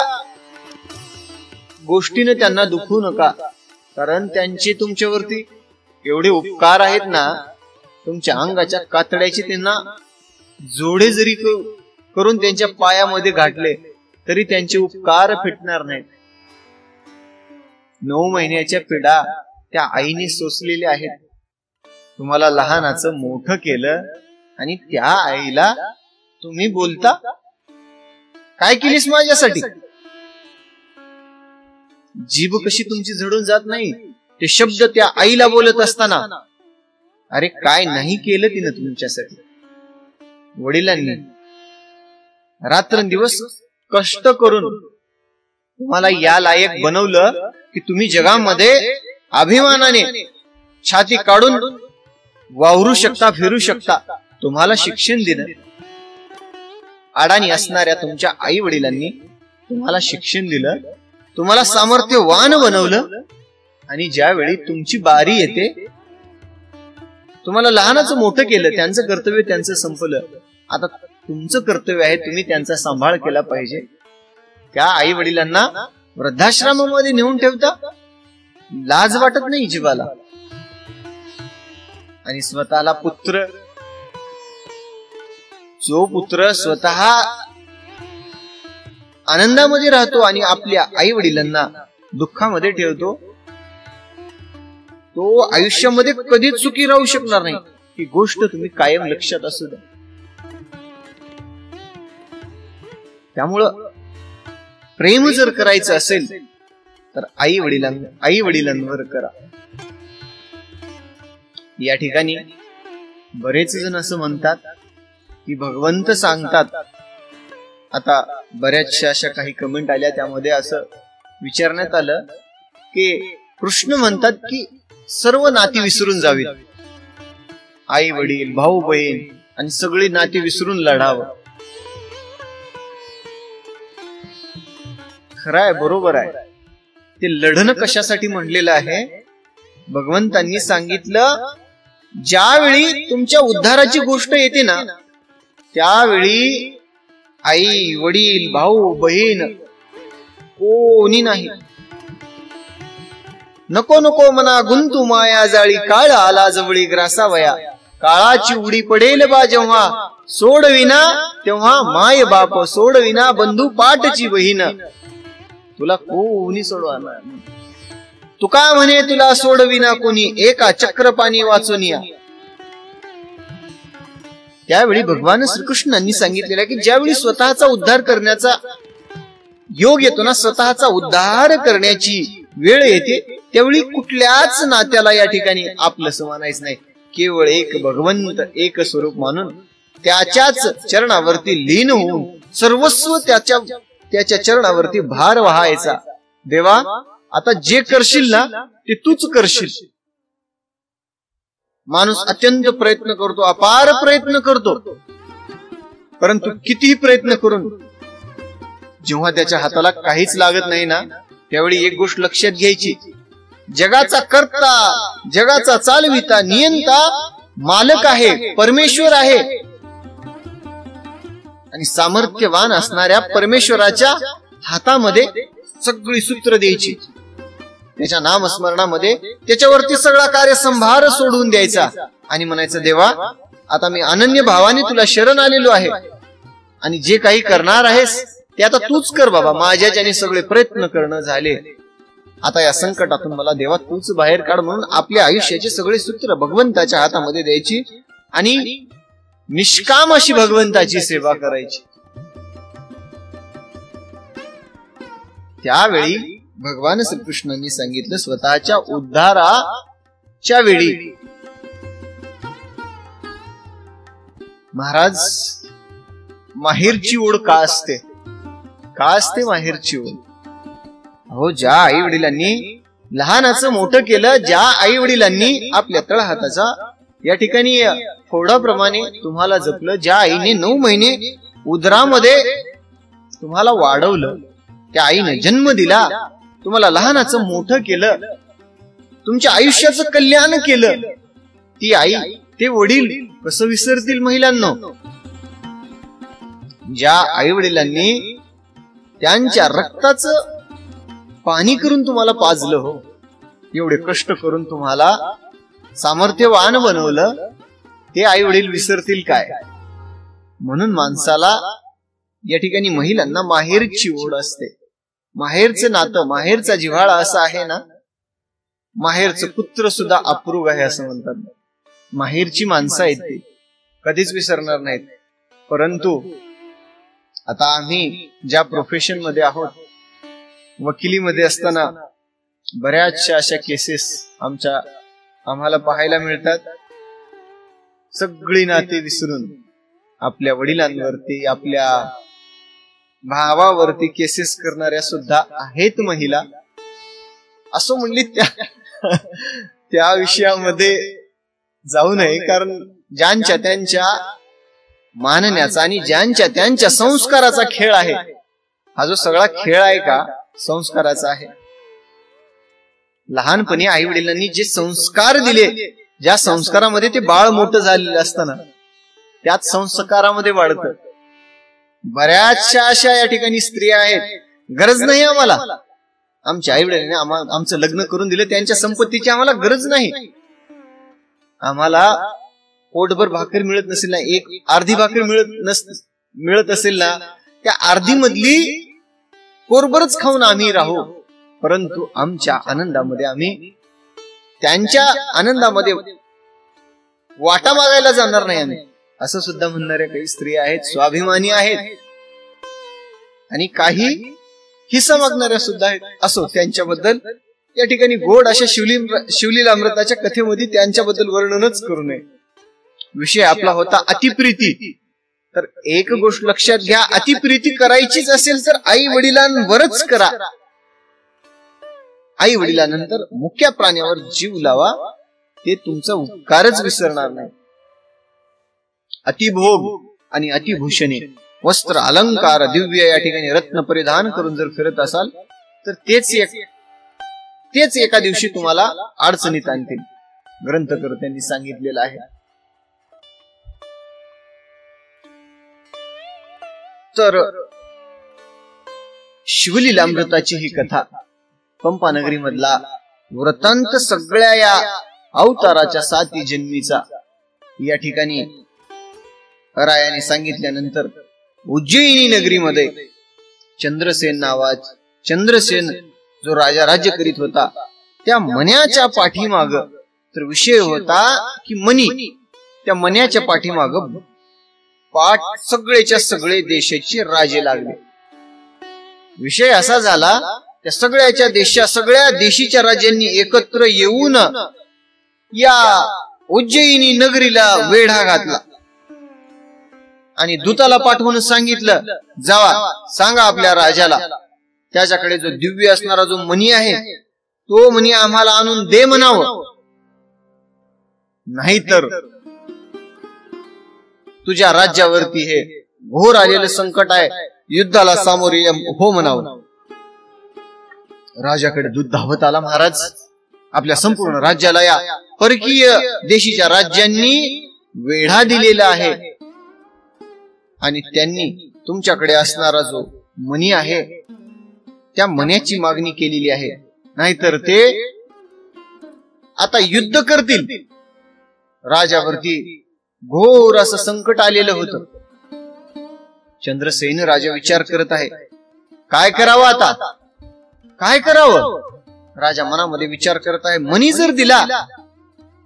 गोष्टीने त्यांना दुखवू नका, कारण त्यांचे तुमच्यावरती एवढे उपकार आहेत ना, तुमच्या अंगाच्या कातड्याचे त्यांना जोडे जरी करून त्यांच्या पायामध्ये घातले तरी त्यांचे उपकार फिटणार नाहीत. 9 महिन्याच्या पिढा त्या आईने सोसलेल्या आहेत. तुम्हाला लहानाचं मोठं केलं आणि त्या आईला तुम्ही बोलता, काय केलीस माझ्यासाठी? जीभ कशी तुमची झडून जात नाही ते शब्द त्या आईला बोलत असताना. अरे काय नाही केलं तिनं तुमच्यासाठी. वडिलांनी रात्रंदिवस कष्ट करून तुम्हाला या लायक बनवलं की तुम्ही जगामध्ये अभिमानाने छाती काढून वावरू शकता, फिरू शकता. तुम्हाला शिक्षण दिलं. अडाणी असणाऱ्या तुमच्या आई वडिलांनी तुम्हाला शिक्षण दिलं, तुम्हाला सामर्थ्यवान बनवलं, आणि ज्यावेळी तुमची बारी येते तुम्हाला लहानाचं मोठं केलं. त्यांचं कर्तव्य त्यांचं संपलं. आता तुमचं कर्तव्य आहे, तुम्ही त्यांचा सांभाळ केला पाहिजे. त्या आई वडिलांना वृद्धाश्रमामध्ये नेऊन ठेवता, लाज वाटत नाही जीवाला. आणि स्वतःला पुत्र, जो पुत्र स्वतः आनंदामध्ये राहतो आणि आपल्या आई वडिलांना दुःखामध्ये ठेवतो, तो आयुष्यामध्ये कधीच सुखी राहू शकणार नाही. ही गोष्ट तुम्ही कायम लक्षात असू द्या. त्यामुळं प्रेम जर करायचं असेल तर आई वडिलांवर करा. या ठिकाणी बरेच जण असं म्हणतात की भगवंत सांगतात. आता बऱ्याचशा अशा काही कमेंट आल्या, त्यामध्ये असं विचारण्यात आलं की कृष्ण म्हणतात की सर्व नाती विसरून जावीत, आई वडील, भाऊ बहीण आणि सगळी नाती विसरून लढावं. खरं आहे, बरोबर आहे. ते लढणं कशासाठी म्हणलेलं आहे? भगवंतांनी सांगितलं, ज्यावेळी तुमच्या उद्धाराची गोष्ट येते ना, त्यावेळी आई वडील, भाऊ बहीण कोणी नाही. नको नको मना गुंतू माया जाळी, काळ आला जवळी ग्रासावया. काळाची उडी पडेल बा जेव्हा, सोडविना तेव्हा माय बाप, सोडविना बंधू पाठची बहीण. तुला कोणी सोडवणार? तुका म्हणे तुला सोडविना कोणी, एका चक्रपाणी वाचून या. त्यावेळी भगवान श्रीकृष्णांनी सांगितलेलं की ज्यावेळी स्वतःचा उद्धार करण्याचा योग येतो ना, स्वतःचा उद्धार करण्याची वेळ येते, त्यावेळी कुठल्याच नात्याला या ठिकाणी आपलंसं मानायचं नाही. केवळ एक भगवंत, एक स्वरूप मानून त्याच्याच चरणावरती लीन होऊन सर्वस्व त्याच्या चरणावरती भार व्हायचा. देवा, आता जे करशील ना ते तूच करशील. माणूस अत्यंत प्रयत्न करतो, अपार प्रयत्न करतो, परंतु कितीही प्रयत्न करून जेव्हा त्याच्या हाताला काहीच लागत नाही ना, त्यावेळी एक गोष्ट लक्षात घ्यायची, जगाचा कर्ता, जगाचा चालविता, नियंता मालक आहे, परमेश्वर आहे. आणि सामर्थ्यवान असणाऱ्या परमेश्वराच्या हातामध्ये सगळी सूत्र द्यायची, त्याच्या नामस्मरणामध्ये त्याच्यावरती सगळा कार्यसंभार सोडून द्यायचा आणि म्हणायचं, देवा, आता मी अनन्य भावाने तुला शरण आलेलो आहे आणि जे काही करणार आहेस ते आता तूच कर बाबा. माझ्याच्याने सगळे प्रयत्न करणं झाले, आता या संकटातून मला देवा तूच बाहेर काढ. म्हणून आपल्या आयुष्याचे सगळे सूत्र भगवंताच्या हातामध्ये द्यायची आणि निष्काम अशी भगवंताची सेवा करायची. त्यावेळी भगवान श्रीकृष्णांनी सांगितलं, स्वतःच्या उद्धाराच्या वेळी महाराज, माहेरची ओढ का असते? का असते माहेरची ओढ? हो, ज्या आई वडिलांनी लहानाचं मोठं केलं, ज्या आई वडिलांनी आपल्या तळहाताचा या ठिकाणी फोडाप्रमाणे तुम्हाला जपलं, ज्या आईने 9 महिने उदरामध्ये तुम्हाला वाढवलं, त्या आईने जन्म दिला, तुम्हाला लहानाचं मोठं केलं, तुमच्या आयुष्याचं कल्याण केलं, ती आई, ते वडील कसं विसरतील महिलांना? ज्या आई वडिलांनी त्यांच्या रक्ताचं पाणी करून तुम्हाला पाजलं, हो, एवढे कष्ट करून तुम्हाला सामर्थ्यवान बनवलं, ते आई वडील विसरतील काय? म्हणून माणसाला या ठिकाणी, महिलांना माहेरची ओढ असते. माहेरचं नातं, माहेरचा जिव्हाळा असा आहे ना, माहेरचं पुत्र सुद्धा अप्रूप आहे असं म्हणतात. माहेरची माणसं आहेत ती कधीच विसरणार नाहीत. परंतु आता आम्ही ज्या प्रोफेशन मध्ये आहोत, वकिलीमध्ये असताना बऱ्याचशा अशा केसेस आम्हाला पाहायला मिळतात. सगळी नाते विसरून आपल्या वडिलांवरती, आपल्या भावावरती केसेस करणाऱ्या सुद्धा आहेत महिला. असं म्हणली त्या विषयामध्ये जाऊ नये, कारण ज्यांच्या त्यांच्या मानण्याचा आणि ज्यांच्या त्यांच्या संस्काराचा खेळ आहे. हा जो सगळा खेळ आहे का, संस्काराचा आहे. लहानपणी आई वडिलांनी जे संस्कार दिले, ज्या संस्कारामध्ये ते बाळ मोठं झालेलं असताना त्याच संस्कारामध्ये वाढतं. बऱ्याचशा अशा या ठिकाणी स्त्रिया आहेत, गरज नाही आम्हाला, आमच्या आई वडिलांनी आमचं लग्न करून दिलं, त्यांच्या संपत्तीची आम्हाला गरज नाही. आम्हाला पोटभर भाकर मिळत नसेल ना, एक अर्धी भाकर मिळत असेल ना, त्या अर्धी मधली कोरभरच खाऊन आम्ही राहू, परंतु आमच्या आनंदामध्ये आम्ही त्यांच्या आनंदामध्ये वाटा मागायला जाणार नाही आम्ही, असं सुद्धा म्हणणाऱ्या काही स्त्रिया आहेत, स्वाभिमानी आहेत. आणि काही हिस्सा मागणाऱ्या सुद्धा आहेत. असो, त्यांच्याबद्दल या ठिकाणी गोड अशा शिवलीलामृताच्या कथेमध्ये त्यांच्याबद्दल वर्णनच करू नये. विषय आपला होता अतिप्रीती. तर एक गोष्ट लक्षात घ्या, अतिप्रीती करायचीच असेल तर आई वडिलांवरच करा. आई वडिलांनंतर मुख्य प्राण्यावर जीव लावा, ते तुमचा उपकारच विसरणार नाही. अतिभोग आणि अतिभूषणे, वस्त्र, अलंकार, दिव्य या ठिकाणी रत्न परिधान करून जर फिरत असाल तर तेच एका दिवशी तुम्हाला अडचणीत आणतील. ग्रंथकर्त्यांनी सांगितलेलं आहे. तर शिवलीलामृताची ही कथा, पंपानगरी मधला वृत्तांत, सगळ्या या अवताराच्या 7 जन्मीचा या ठिकाणी रायाने सांगितल्यानंतर उज्जैनी नगरीमध्ये चंद्रसेन जो राजा राज्य करीत होता, त्या मन्याच्या पाठीमाग तर विषय होता की मनी, त्या मन्याच्या पाठीमाग सगळेच्या सगळे देशाचे राजे लागले. विषय असा झाला, त्या सगळ्या देशीच्या राज्यांनी एकत्र येऊन या उज्जयिनी नगरीला वेढा घातला आणि दूताला पाठवून सांगितलं, जावा सांगा आपल्या राजाला त्याच्याकडे जो दिव्य असणारा जो मणी आहे तो मणी आम्हाला आणून दे म्हणावं, नाहीतर तुझ्या राज्यावरती हे घोर आलेलं संकट आहे, युद्धाला सामोरे हो म्हणावं. राजाकडे दूत धावत आला, महाराज आपल्या संपूर्ण राज्याला या परकीय देशीच्या राज्यांनी वेढा दिलेला आहे आणि त्यांनी तुमच्याकडे असणारा जो मणी आहे त्या मण्याची मागणी केलेली आहे, नाहीतर ते आता युद्ध करतील. राजावरती घोर असं संकट आलेलं होतं. चंद्रसेन राजा विचार करत आहे, काय करावं आता, काय करावं. राजा मनामध्ये विचार करत आहे, मणी जर दिला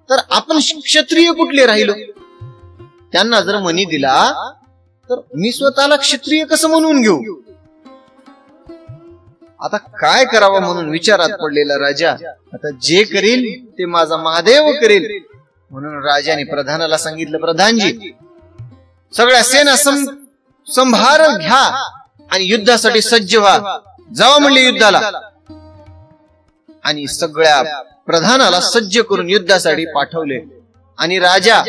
तर आपण क्षत्रिय कुठले राहिलो, त्यांना जर मणी दिला तर मी स्वतःला क्षत्रिय कसं म्हणून घेऊ. आता काय करावं म्हणून विचारात पडलेला राजा, आता जे करील ते माझा महादेव करेल. म्हणून राजाने प्रधानाला सांगितलं, प्रधानजी सगळ्या सेना संभार घ्या आणि युद्धासाठी सज्ज व्हा, जावा म्हणले युद्धाला. आणि सगळ्या प्रधानाला सज्ज करून युद्धासाठी पाठवले. आणि राजा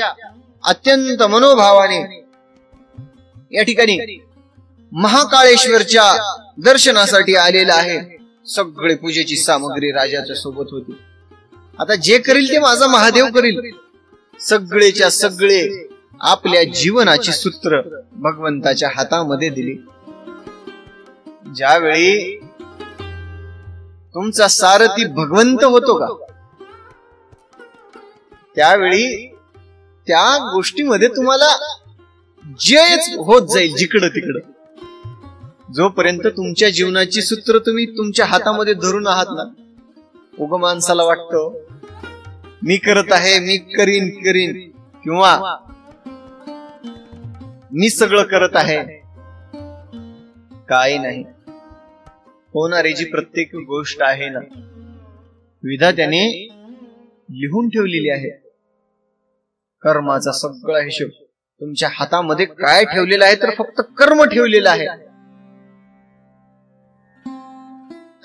अत्यंत मनोभावाने या ठिकाणी महाकाळेश्वरच्या दर्शनासाठी आलेला आहे. सगळे पूजेची सामग्री राजाच्या सोबत होती. आता जे करील ते माझा महादेव करील. सगळेच्या सगळे आपल्या जीवनाची सूत्र भगवंताच्या हातामध्ये दिली. ज्यावेळी तुमचा सारथी भगवंत होतो का, त्यावेळी त्या गोष्टीमध्ये तुम्हाला जयच होत जाईल जिकडं तिकडं. जोपर्यंत तुमच्या जीवनाची सूत्र तुम्ही तुमच्या हातामध्ये धरून आहात ना, उग माणसाला वाटतं मी करत आहे, मी करीन किंवा मी सगळं करत आहे. काही नाही. होणारी जी प्रत्येक गोष्ट आहे ना, विधात्याने लिहून ठेवलेली आहे. कर्माचा सगळा हिशोब तुमच्या हातामध्ये काय ठेवलेला आहे, तर फक्त कर्म ठेवलेलं आहे.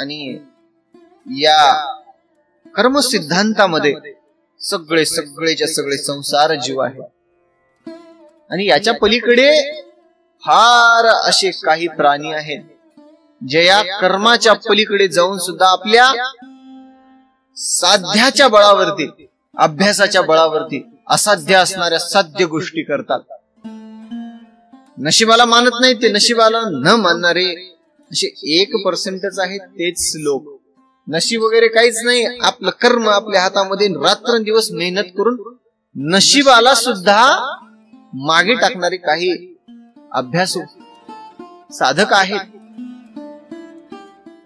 आणि या कर्म सिद्धांतामध्ये सगळेच्या सगळे संसार जीव आहे. आणि याच्या पलीकडे फार असे काही प्राणी आहेत जे या कर्माच्या पलीकडे जाऊन सुद्धा आपल्या साध्याच्या बळावरती, अभ्यासाच्या बळावरती असाध्य असणाऱ्या साध्य गोष्टी करतात. नशिबाला मानत नाही ते, नशिबाला न मानणारे असे 1% आहेत तेच लोक. नशीब वगैरे काहीच नाही, आपलं कर्म आपल्या हातामध्ये रात्रंदिवस मेहनत करून नशिबाला सुद्धा मागे टाकणारे काही अभ्यासू साधक आहेत.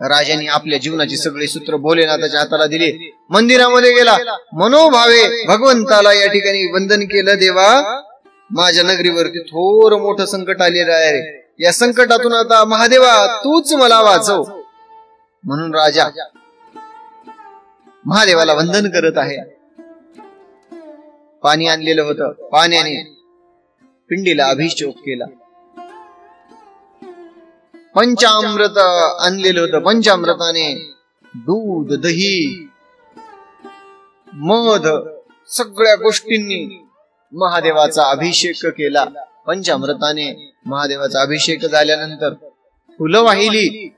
राजाने आपल्या जीवनाची सगळी सूत्र भोलेनाथाच्या हाताला दिली. मंदिरामध्ये गेला, मनोभावे भगवंताला या ठिकाणी वंदन केलं. देवा, माझ्या नगरीवरती थोर मोठं संकट आलेलं आहे, या संकटातून आता महादेवा तूच मला वाचव. म्हणून राजा महादेवाला वंदन करत आहे. पाणी आणलेलं होतं, पाण्याने पिंडीला अभिषेक केला. पंचामृत आणलेलं होतं, पंचामृताने दूध, दही, मध सगळ्या गोष्टींनी महादेवाचा अभिषेक केला. पंचामृताने महादेवाचा अभिषेक झाल्यानंतर फुलं वाहिली,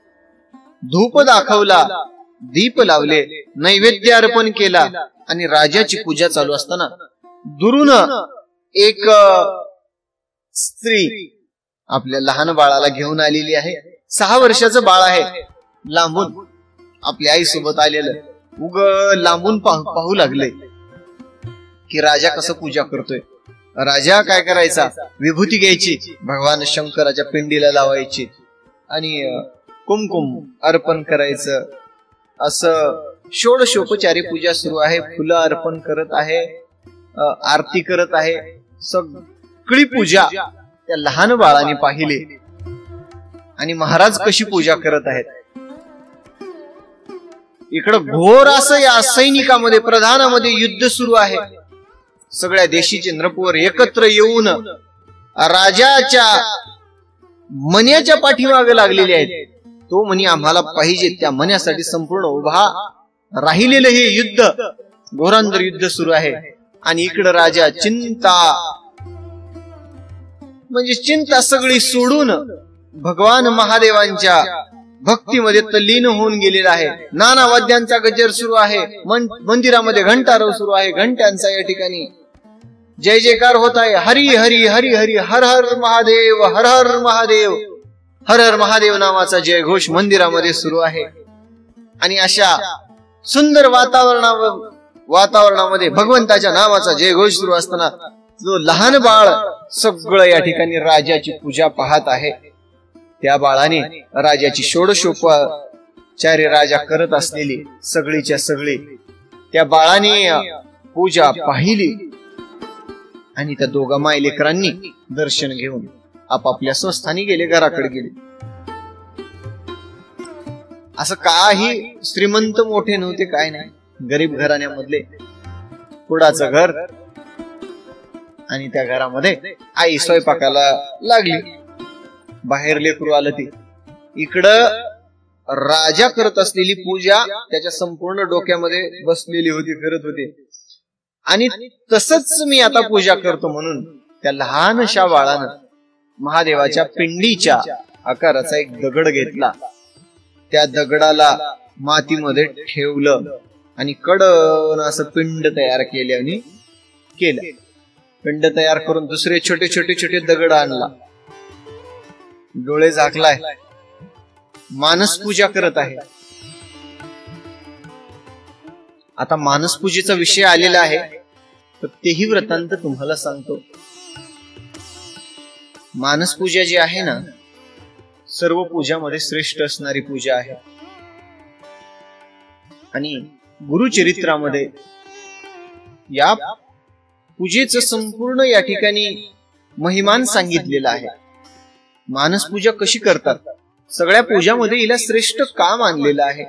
धूप दाखवला, दीप लावले, नैवेद्य अर्पण केला. आणि राजाची पूजा चालू असताना दुरून एक स्त्री आपल्या लहान बाळाला घेऊन आलेली आहे. 6 वर्षाचं बाळ आहे, लांबून आपल्या आई सोबत आलेलं. उग लांबून पाहू लागले की राजा कसं पूजा करतोय. राजा काय करायचा, विभूती घ्यायची, भगवान शंकराच्या पिंडीला लावायची आणि कुमकुम अर्पण करायचं. असं षोडशोपचारी पूजा सुरू आहे. फुलं अर्पण करत आहे, आरती करत आहे. सगळी पूजा त्या लहान बाळाने पाहिली आणि महाराज कशी पूजा करत आहेत. इकडं घोर असं या सैनिकामध्ये प्रधानामध्ये युद्ध सुरू आहे. सगळ्या देशीचे नृपवर एकत्र येऊन राजाच्या मन्याच्या पाठीमागे लागलेले आहेत. तो म्हणे आम्हाला पाहिजे. त्या मन्यासाठी संपूर्ण उभा राहिलेलं हे युद्ध, घोरांदर युद्ध सुरू आहे. आणि इकडं राजा चिंता म्हणजे चिंता सगळी सोडून भगवान महादेवांच्या भक्तीमध्ये तल्लीन होऊन गेलेला आहे. नाना वाद्यांचा गजर सुरू आहे. मंदिरामध्ये घंटारव सुरू आहे. घंट्यांचा या ठिकाणी जय जयकार होत आहे. हरी हरी हरी हरी हर हर महादेव हर हर महादेव हर हर महादेव नावाचा जयघोष मंदिरामध्ये सुरू आहे. आणि अशा सुंदर वातावरणामध्ये भगवंताच्या नावाचा जयघोष सुरू असताना जो लहान बाळ सगळं या ठिकाणी राजाची पूजा पाहत आहे. त्या बाळाने राजाची षोडशोपचारे राजा करत असलेली सगळीच्या सगळी त्या बाळाने पूजा पाहिली. आणि त्या दोघा मायलेकरांनी दर्शन घेऊन आपापल्या स्वस्थानी गेले, घराकडे गेले. असं काही श्रीमंत मोठे नव्हते, काय नाही, गरीब घराण्यामधले कुडाचं घर. आणि त्या घरामध्ये आई स्वयंपाकाला लागली. बाहेर लेकरू आलं. ती इकडं राजा करत असलेली पूजा त्याच्या संपूर्ण डोक्यामध्ये बसलेली होती, करत होती. आणि तसंच मी आता पूजा करतो म्हणून त्या लहानशा बाळानं महादेवाच्या पिंडीच्या आकाराचा एक दगड घेतला. त्या दगडाला मातीमध्ये ठेवलं आणि कडन असं पिंड तयार केल्याने केलं. पिंड तयार करून दुसरे छोटे छोटे छोटे दगड आणला. डोळे झाकलाय. मानस पूजा करत आहे. आता मानस पूजेचा विषय आलेला आहे, तर तेही वृत्तांत तुम्हाला सांगतो. मानस पूजा जी आहे ना, सर्व पूजामध्ये श्रेष्ठ असणारी पूजा आहे. आणि गुरुचरित्रामध्ये या पूजेचं संपूर्ण या ठिकाणी महिमान सांगितलेला आहे. मानस पूजा कशी करतात, सगळ्या पूजामध्ये हिला श्रेष्ठ काम आणलेलं आहे.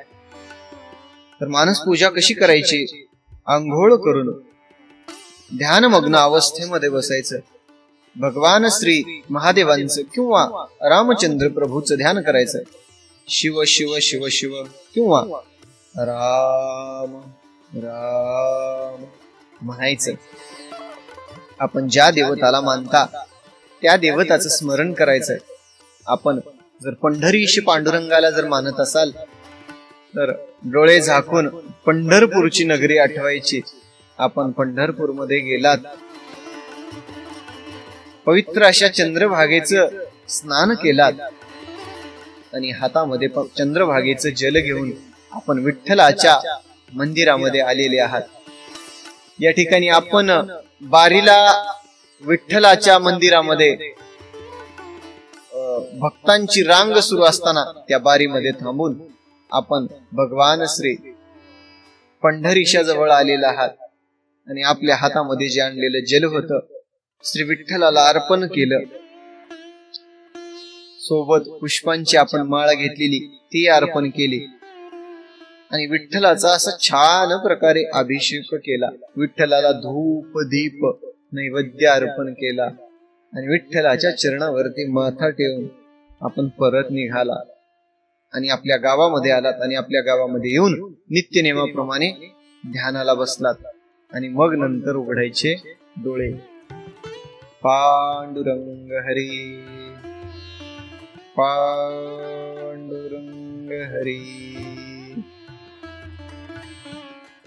तर मानस पूजा कशी करायची, आंघोळ करून ध्यानमग्न अवस्थेमध्ये बसायचं. भगवान श्री महादेवांचं किंवा रामचंद्र प्रभूचं ध्यान करायचं. शिव शिव शिव शिव किंवा राम राम म्हणायचं. आपण ज्या देवताला मानता त्या देवताचं स्मरण करायचं. आपण जर पंढरीशी पांडुरंगाला जर मानत असाल तर डोळे झाकून पंढरपूरची नगरी आठवायची. आपण पंढरपूर मध्ये गेलात, पवित्र अशा चंद्रभागेचं स्नान केलात आणि हातामध्ये चंद्रभागेचं जल घेऊन आपण विठ्ठलाच्या मंदिरामध्ये आलेले आहात. या ठिकाणी आपण बारीला विठ्ठलाच्या मंदिरामध्ये भक्तांची रांग सुरू असताना त्या बारीमध्ये थांबून आपण भगवान श्री पंढरीच्या जवळ आलेला आहात. आणि आपल्या हातामध्ये जे आणलेलं जल होतं श्री विठ्ठलाला अर्पण केलं. सोबत पुष्पांची आपण माळ घेतलेली ती अर्पण केली. आणि विठ्ठलाचा असा छान प्रकारे अभिषेक केला. विठ्ठलाला धूप दीप नैवेद्य अर्पण केला. आणि विठ्ठलाच्या चरणावरती माथा ठेवून आपण परत निघाला आणि आपल्या गावामध्ये आलात. आणि आपल्या गावामध्ये येऊन नित्यनेमाप्रमाणे ध्यानाला बसलात. आणि मग नंतर उघडायचे डोळे. पांडुरंग हरी पांडुरंग हरी.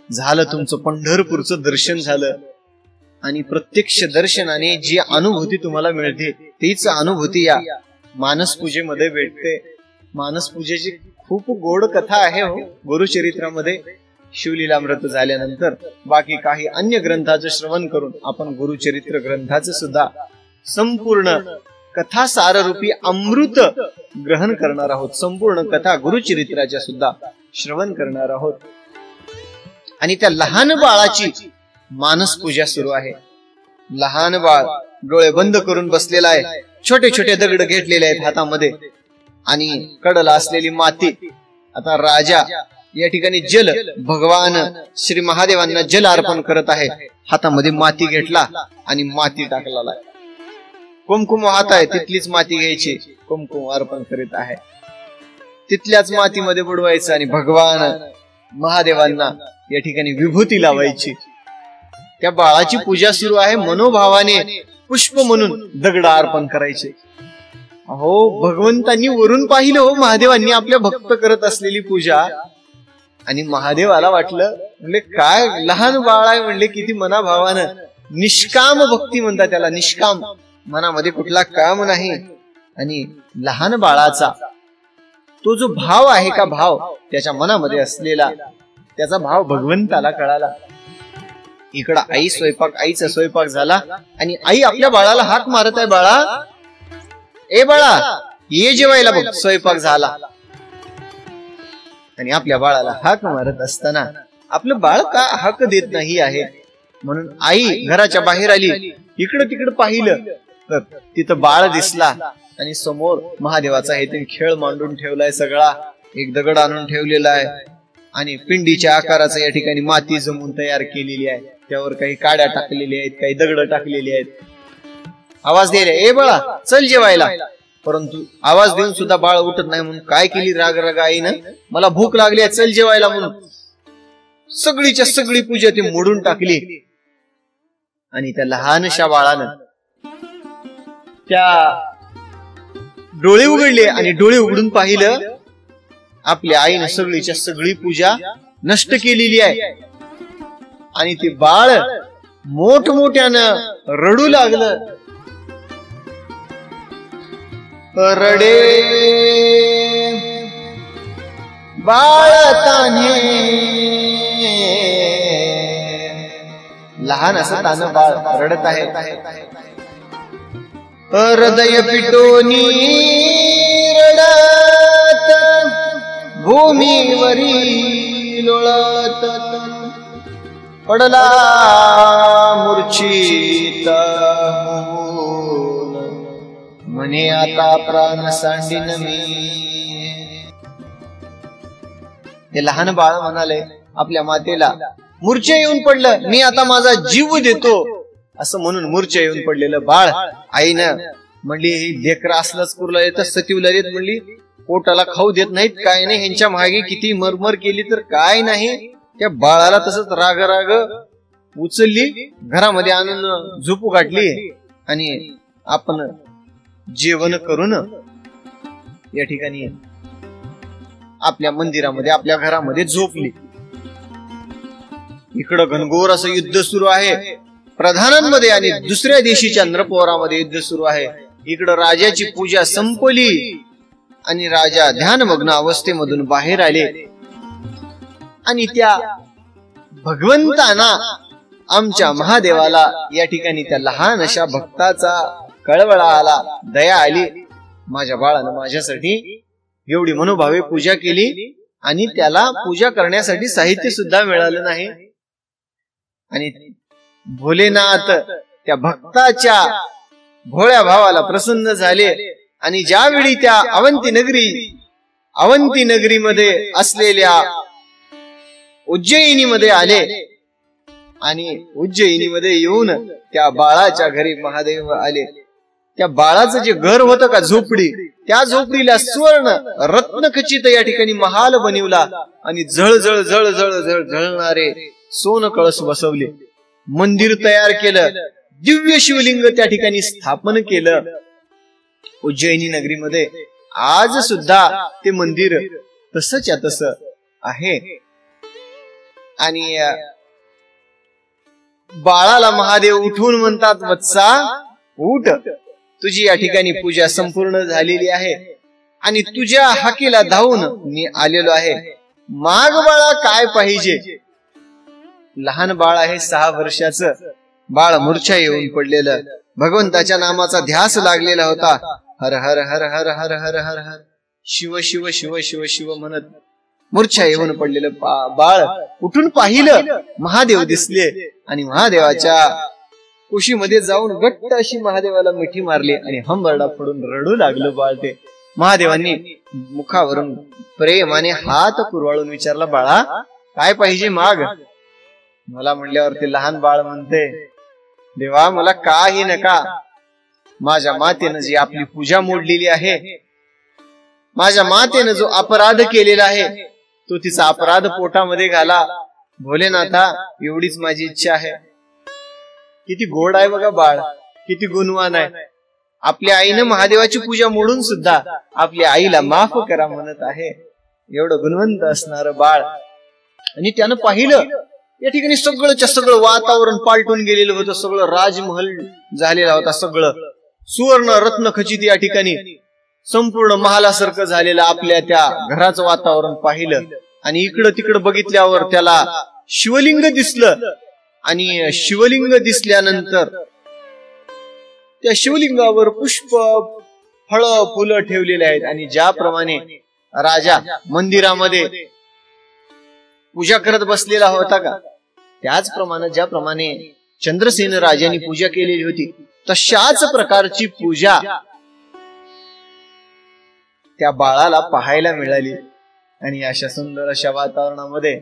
झालं तुमचं पंढरपूरचं दर्शन झालं. आणि प्रत्यक्ष दर्शनाने जी अनुभूती तुम्हाला मिळते तीच अनुभूती या मानस पूजेमध्ये भेटते. मानस पूजेची खूप गोड कथा आहे हो गुरुचरित्रामध्ये. शिवलीलामृत झाल्यानंतर बाकी काही अन्य ग्रंथाचं श्रवण करून आपण गुरुचरित्र ग्रंथाचं सुद्धा संपूर्ण कथा साररूपी अमृत ग्रहण करणार आहोत. संपूर्ण कथा गुरुचरित्राच्या सुद्धा श्रवण करणार आहोत. आणि त्या लहान बाळाची मानस पूजा सुरू आहे. लहान बाळ डोळे बंद करून बसलेला आहे. छोटे छोटे दगड घेतलेले आहेत हातामध्ये. आणि कडला असलेली माती. आता राजा या ठिकाणी जल, भगवान श्री महादेवांना जल अर्पण करत आहे. हातामध्ये माती घेतला आणि माती टाकलेला आहे. कुमकुम हात आहे, तिथलीच माती घ्यायची, कुमकुम अर्पण करीत आहे. तिथल्याच मातीमध्ये बुडवायचं आणि भगवान महादेवांना या ठिकाणी विभूती लावायची. त्या बाळाची पूजा सुरू आहे. मनोभावाने पुष्प म्हणून दगड अर्पण करायचे. अहो, भगवंतांनी वरून पाहिलं हो महादेवांनी आपल्या भक्त करत असलेली पूजा. आणि महादेवाला वाटलं, म्हणले काय लहान बाळ आहे, म्हणले किती मनाभावानं, निष्काम भक्ती म्हणतात त्याला, निष्काम, मनामध्ये कुठला काम नाही. आणि लहान बाळाचा तो जो भाव आहे का, भाव त्याच्या मनामध्ये असलेला, त्याचा भाव भगवंताला कळाला. इकडं आई स्वयंपाक, आईचा स्वयंपाक झाला आणि आई आपल्या बाळाला हाक मारत आहे, बाळा, ए बाळा ये जेवायला, बघ स्वयंपाक झाला. आणि आपल्या बाळाला हाक मारत असताना आपलं बाळ का हाक देत नाही आहे, म्हणून आई घराच्या बाहेर आली. इकडं तिकडं पाहिलं तर तिथं बाळ दिसला आणि समोर महादेवाचा हे त्यांनी खेळ मांडून ठेवलाय. सगळा एक दगड आणून ठेवलेला आहे आणि पिंडीच्या आकाराचा या ठिकाणी माती जमून तयार केलेली आहे. त्यावर काही काड्या टाकलेल्या आहेत, काही दगड टाकलेली आहेत. आवाज द्यायला, ए बाळा चल जेवायला. परंतु आवाज देऊन सुद्धा बाळ उठत नाही. म्हणून काय केली राग राग आईनं, मला भूक लागली आहे, चल जेवायला म्हणून सगळीच्या सगळी पूजा ती मोडून टाकली. आणि त्या लहानशा बाळानं त्या डोळे उघडले आणि डोळे उघडून पाहिलं, आपल्या आईनं सगळीच्या सगळी पूजा नष्ट केलेली आहे. आणि ते बाळ मोठमोठ्यानं रडू लागलं. रडे बाळ तान्हे, लहान असं तानं बाळ रडत आहे. हृदय पिटोनी रडत भूमीवरी लोळत, पडला मूर्छित म्हणे आता प्राण सांडीन मी. हे लहान बाळ म्हणाले आपल्या मातेला, मूर्छा येऊन पडलं, मी आता माझा जीव देतो, असं म्हणून मूर्छा येऊन पडलेलं बाळ. आईनं म्हणली, लेकरं असलाच कुरला येतं, सतीवला येत, म्हणली पोटाला खाऊ देत नाहीत, काय नाही, ह्यांच्या मागे किती मरमर केली तर काय नाही. त्या बाळाला तसंच राग राग उचलली, घरामध्ये आणून झोपू गाठली आणि आपण जेवण करून या ठिकाणी आपल्या मंदिरामध्ये, आपल्या घरामध्ये झोपली. इकडं घनघोर असं युद्ध सुरू आहे प्रधानांमध्ये आणि दुसऱ्या देशीच्या नरपोरामध्ये युद्ध सुरू आहे. इकडं राजाची पूजा संपली आणि राजा ध्यानमग्न अवस्थेमधून बाहेर आले. आणि त्या भगवंतांना, आमच्या महादेवाला या ठिकाणी त्या लहान अशा भक्ताचा कळवळा आला, दया आली. माझ्या बाळानं माझ्यासाठी एवढी मनोभावे पूजा केली आणि त्याला पूजा करण्यासाठी साहित्य सुद्धा मिळालं नाही. आणि भोलेनाथ त्या भक्ताच्या भोळ्या भावाला प्रसन्न झाले. आणि ज्यावेळी त्या अवंती नगरीमध्ये असलेल्या उज्जयिनीमध्ये आले आणि उज्जयिनीमध्ये येऊन त्या बाळाच्या घरी महादेव आले. त्या बाळाचं जे घर होतं का, झोपडी, त्या झोपडीला स्वर्ण रत्नखचित या ठिकाणी महाल बनवला आणि जळ जळ जळ जळ जळ जळणारे सोन कळस बसवले. मंदिर तयार केलं, दिव्य शिवलिंग त्या ठिकाणी स्थापन केलं. उज्जयिनी नगरीमध्ये आज सुद्धा ते मंदिर तसंच्या तसं आहे. आणि बाळाला महादेव उठून म्हणतात, वत्सा उठ, तुझी या ठिकाणी पूजा संपूर्ण झालेली आहे आणि तुझ्या हाकेला धावून मी आलेलो आहे. माग बाळा काय पाहिजे. लहान बाळ आहे, 6 वर्षाचं बाळ मूर्छा येऊन पडलेलं, भगवंताच्या नामाचा ध्यास लागलेला होता. हर हर हर हर हर हर हर हर शिव शिव शिव शिव शिव म्हणत मूर्छा येऊन पडलेलं बाळ उठून पाहिलं, महादेव दिसले आणि महादेवाच्या कुशीमध्ये जाऊन घट्ट अशी महादेवाला मिठी मारली आणि हंबरडा फोडून रडू लागलं बाळ. ते महादेवांनी मुखावरून प्रेमाने हात कुरवाळून विचारला, बाळा काय पाहिजे माग. मला म्हणल्यावरती लहान बाळ म्हणते, देवा मला काही नका. माझ्या मातेनं जी आपली पूजा मोडलेली आहे, माझ्या मातेनं जो अपराध केलेला आहे, तो तिचा अपराध पोटामध्ये घाला. भोलेनाथा एवढीच माझी इच्छा आहे. किती गोड आहे बघा बाळ, किती गुणवान आहे. आपल्या आईनं महादेवाची पूजा मोडून सुद्धा आपल्या आईला माफ करा म्हणत आहे. एवढं गुणवंत असणार बाळ. आणि त्यानं पाहिलं या ठिकाणी सगळंच्या सगळं वातावरण पालटून गेलेलं होतं. सगळं राजमहल झालेला होता. सगळं सुवर्ण रत्न खचित या ठिकाणी संपूर्ण महालासारखं झालेलं आपल्या त्या घराचं वातावरण पाहिलं. आणि इकडं तिकडं बघितल्यावर त्याला शिवलिंग दिसलं. आणि शिवलिंग दिसल्यानंतर त्या शिवलिंगावर पुष्प फळ फुलं ठेवलेले आहेत. आणि ज्याप्रमाणे राजा मंदिरामध्ये पूजा करत बसलेला होता का, त्याचप्रमाणे ज्याप्रमाणे चंद्रसेन राजांनी पूजा केलेली होती, तशाच प्रकारची पूजा त्या बाळाला पाहायला मिळाली. आणि अशा सुंदर अशा वातावरणामध्ये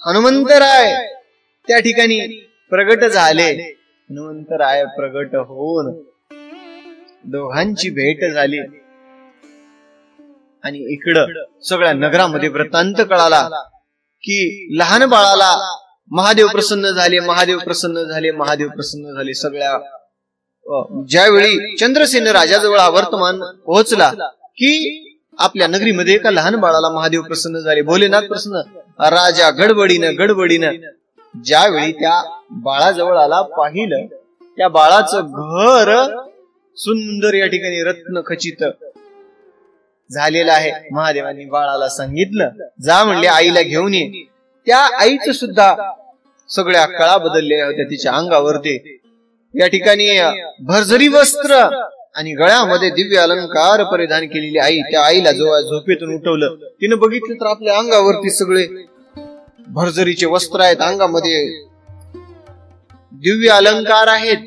हनुमंतराय त्या ठिकाणी प्रगट झाले. हनुमंतराय प्रगट होऊन दोघांची भेट झाली. आणि इकडं सगळ्या नगरामध्ये वृत्तांत कळाला की लहान बाळाला महादेव प्रसन्न झाले, महादेव प्रसन्न झाले, महादेव प्रसन्न झाले. सगळ्या ज्यावेळी चंद्रसेन राजाजवळ वर्तमान पोहोचला की आपल्या नगरीमध्ये एका लहान बाळाला महादेव प्रसन्न झाले, भोलेनाथ प्रसन्न, राजा गडबडीनं ज्यावेळी त्या बाळाजवळ आला, पाहिलं त्या बाळाचं घर सुंदर या ठिकाणी रत्न खचित झालेलं आहे. महादेवांनी बाळाला सांगितलं, जा म्हणले आईला घेऊन ये. त्या आईचं सुद्धा सगळ्या कळा बदलल्या होत्या तिच्या अंगावरती. या ठिकाणी भरजरी वस्त्र आणि गळ्यामध्ये दिव्य अलंकार परिधान केलेली आई. त्या आईला जो झोपेतून उठवलं, तिनं बघितलं तर आपल्या अंगावरती सगळे भरजरीचे वस्त्र आहेत, अंगामध्ये दिव्य अलंकार आहेत.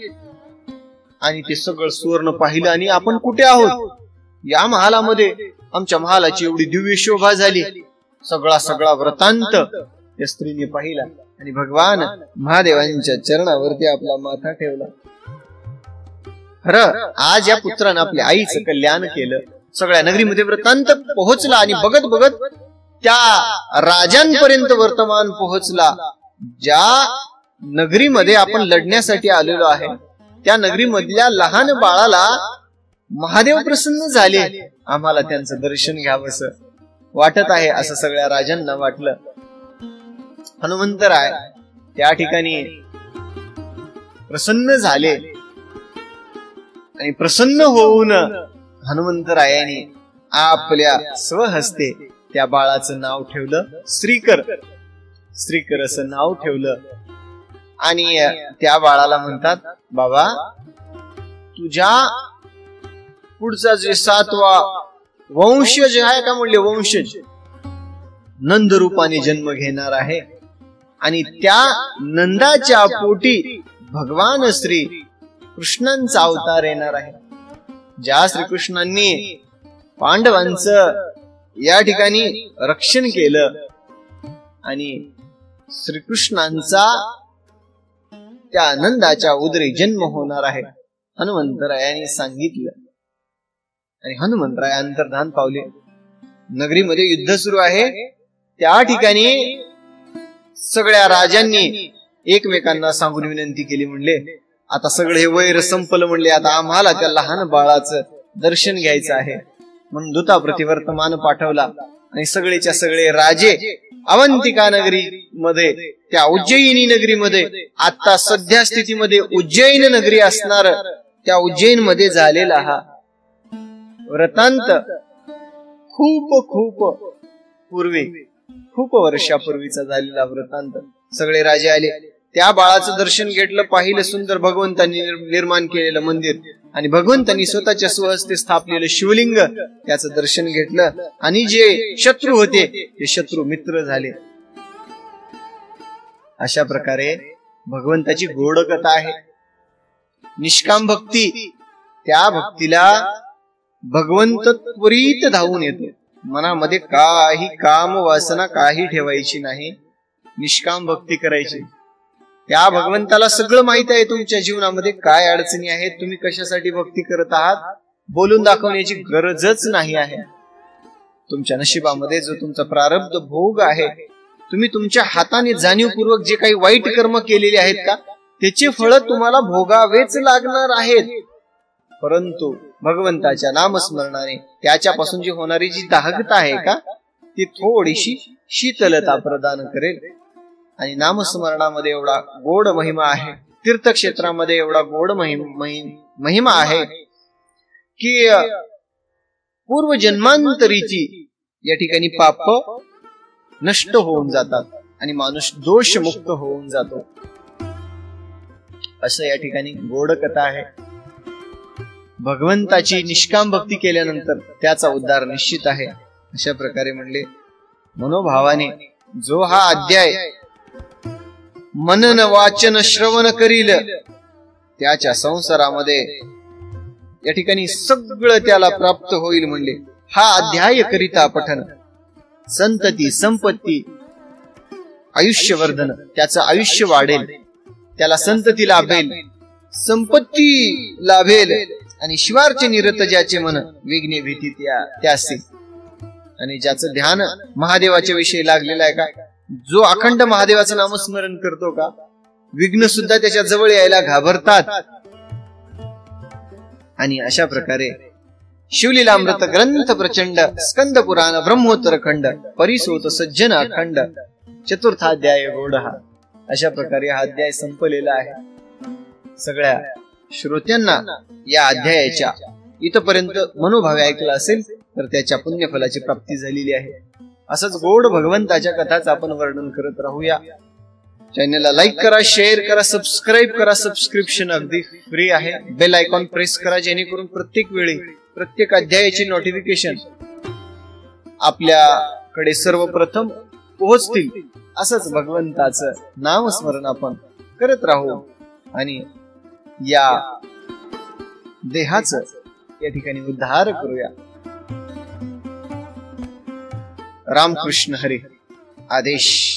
आणि ते सगळं सुवर्ण पाहिलं. आणि आपण कुठे आहोत, या महालामध्ये आमच्या महालाची एवढी दिव्य शोभा झाली. सगळा वृत्तांत त्या स्त्रीने पाहिला. आणि भगवान महादेवांच्या चरणावरती आपला माथा ठेवला. खरं आज या पुत्रानं आपल्या आईचं कल्याण केलं. सगळ्या नगरीमध्ये वृत्तांत पोहोचला. आणि बघत बघत त्या राजांपर्यंत वर्तमान पोहोचला. ज्या नगरीमध्ये आपण लढण्यासाठी आलेलो आहे, त्या नगरीमधल्या लहान बाळाला महादेव प्रसन्न झाले. आम्हाला त्यांचं दर्शन घ्यावंसं वाटत आहे, असं सगळ्या राजांना वाटलं. हनुमंतराय त्या ठिकाणी प्रसन्न झाले. आणि प्रसन्न होऊन हनुमंतरायाने आपल्या स्वहस्ते त्या बाळाचं नाव ठेवलं श्रीकर. श्रीकर असं नाव ठेवलं. आणि त्या बाळाला म्हणतात, बाबा तुझ्या पुढचा जे 7वा वंशज आहे का, म्हणले वंशज नंद रूपाने जन्म घेणार आहे. आणि त्या नंदाच्या पोटी भगवान श्री कृष्णांचा अवतार येणार आहे. ज्या श्रीकृष्णांनी पांडवांचं या ठिकाणी रक्षण केलं आणि श्रीकृष्णांचा त्या नंदाच्या उदरी जन्म होणार आहे, हनुमंतरायाने सांगितलं. आणि हनुमंतराय अंतर्धान पावले. नगरीमध्ये युद्ध सुरू आहे. त्या ठिकाणी सगळ्या राजांनी एकमेकांना सांगून विनंती केली. म्हणले आता सगळे हे वैर संपलं. म्हणले आता आम्हाला त्या लहान बाळाचं दर्शन घ्यायचं आहे. म्हणून दूताप्रती वर्तमान पाठवला. आणि सगळेच्या सगळे राजे अवंतिका नगरी मध्ये, त्या उज्जयिनी नगरीमध्ये, आता सध्या स्थितीमध्ये उज्जैन नगरी असणार त्या उज्जैन मध्ये झालेला हा वृत्तांत खूप पूर्वी, खूप वर्षापूर्वीचा झालेला वृत्तांत. सगळे राजे आले, त्या बाळाचं दर्शन घेतलं, पाहिलं सुंदर भगवंतांनी निर्माण केलेलं मंदिर आणि भगवंतांनी स्वतःच्या स्वहस्ते स्थापलेलं शिवलिंग, त्याचं दर्शन घेतलं. आणि जे शत्रू होते ते शत्रू मित्र झाले. अशा प्रकारे भगवंताची गोड कथा आहे. निष्काम भक्ती, त्या भक्तीला भगवंत त्वरित धावून येतो. मनामध्ये काही काम वासना काही ठेवायची नाही, निष्काम भक्ती करायची. त्या भगवंताला सगळं माहित आहे तुमच्या जीवनामध्ये काय अडचणी आहेत, तुम्ही कशासाठी भक्ती करत आहात. बोलून दाखवण्याची गरजच नाही आहे. तुमच्या नशिबामध्ये जो तुमचा प्रारब्ध भोग आहे, तुम्ही तुमच्या हाताने जाणीवपूर्वक जे काही वाईट कर्म केलेले आहेत का, त्याचे फळ तुम्हाला भोगावेच लागणार आहेत. परंतु भगवंताच्या नामस्मरणाने त्याच्यापासून जी होणारी जी दाहकता आहे का, ती थोडीशी शीतलता प्रदान करेल. आणि नामस्मरणामध्ये एवढा गोड महिमा आहे, तीर्थक्षेत्रामध्ये एवढा गोड महिमा आहे की पूर्व जन्मांतरीची या ठिकाणी पाप नष्ट होऊन जातात आणि माणूस दोष मुक्त होऊन जातो. असं या ठिकाणी गोड कथा आहे. भगवंताची निष्काम भक्ती केल्यानंतर त्याचा उद्धार निश्चित आहे. अशा प्रकारे म्हणले, मनोभावाने जो हा अध्याय मनन वाचन श्रवण करील त्याच्या संसारामध्ये या ठिकाणी सगळं त्याला प्राप्त होईल. म्हणले, हा अध्याय करिता पठन संतती संपत्ती आयुष्यवर्धन, त्याचं आयुष्य वाढेल, त्याला संतती लाभेल, संपत्ती लाभेल आणि शिवार्चे निरत ज्याचे मन विघ्ने भीती त्यासी. आणि ज्याचं ध्यान महादेवाच्या विषयी लागलेलं आहे का, जो अखंड महादेवाचं नामस्मरण करतो का, विघ्न सुद्धा त्याच्या जवळ यायला घाबरतात. आणि अशा प्रकारे शिवलीलामृत ग्रंथ प्रचंड स्कंद पुराण ब्रह्मोत्तर खंड परिसोत सज्जन अखंड चतुर्थाध्याय गोड. हा अशा प्रकारे हा अध्याय संपलेला आहे. सगळ्या श्रोत्यांना या अध्यायाच्या इथपर्यंत मनोभावे ऐकला असेल तर त्याच्या पुण्यफलाची प्राप्ती झालेली आहे. असंच गोड भगवंताच्या कथाच आपण वर्णन करत राहूया. चॅनलला लाईक करा, शेअर करा, सबस्क्राईब करा. सबस्क्रिप्शन अगदी फ्री आहे. बेल आयकॉन प्रेस करा, जेणेकरून प्रत्येक वेळी प्रत्येक अध्यायाची नोटिफिकेशन आपल्याकडे सर्वप्रथम पोहोचतील. असंच भगवंताचं नामस्मरण आपण करत राहू आणि या देहाचं या ठिकाणी उद्धार करूया. रामकृष्ण हरी. आदेश.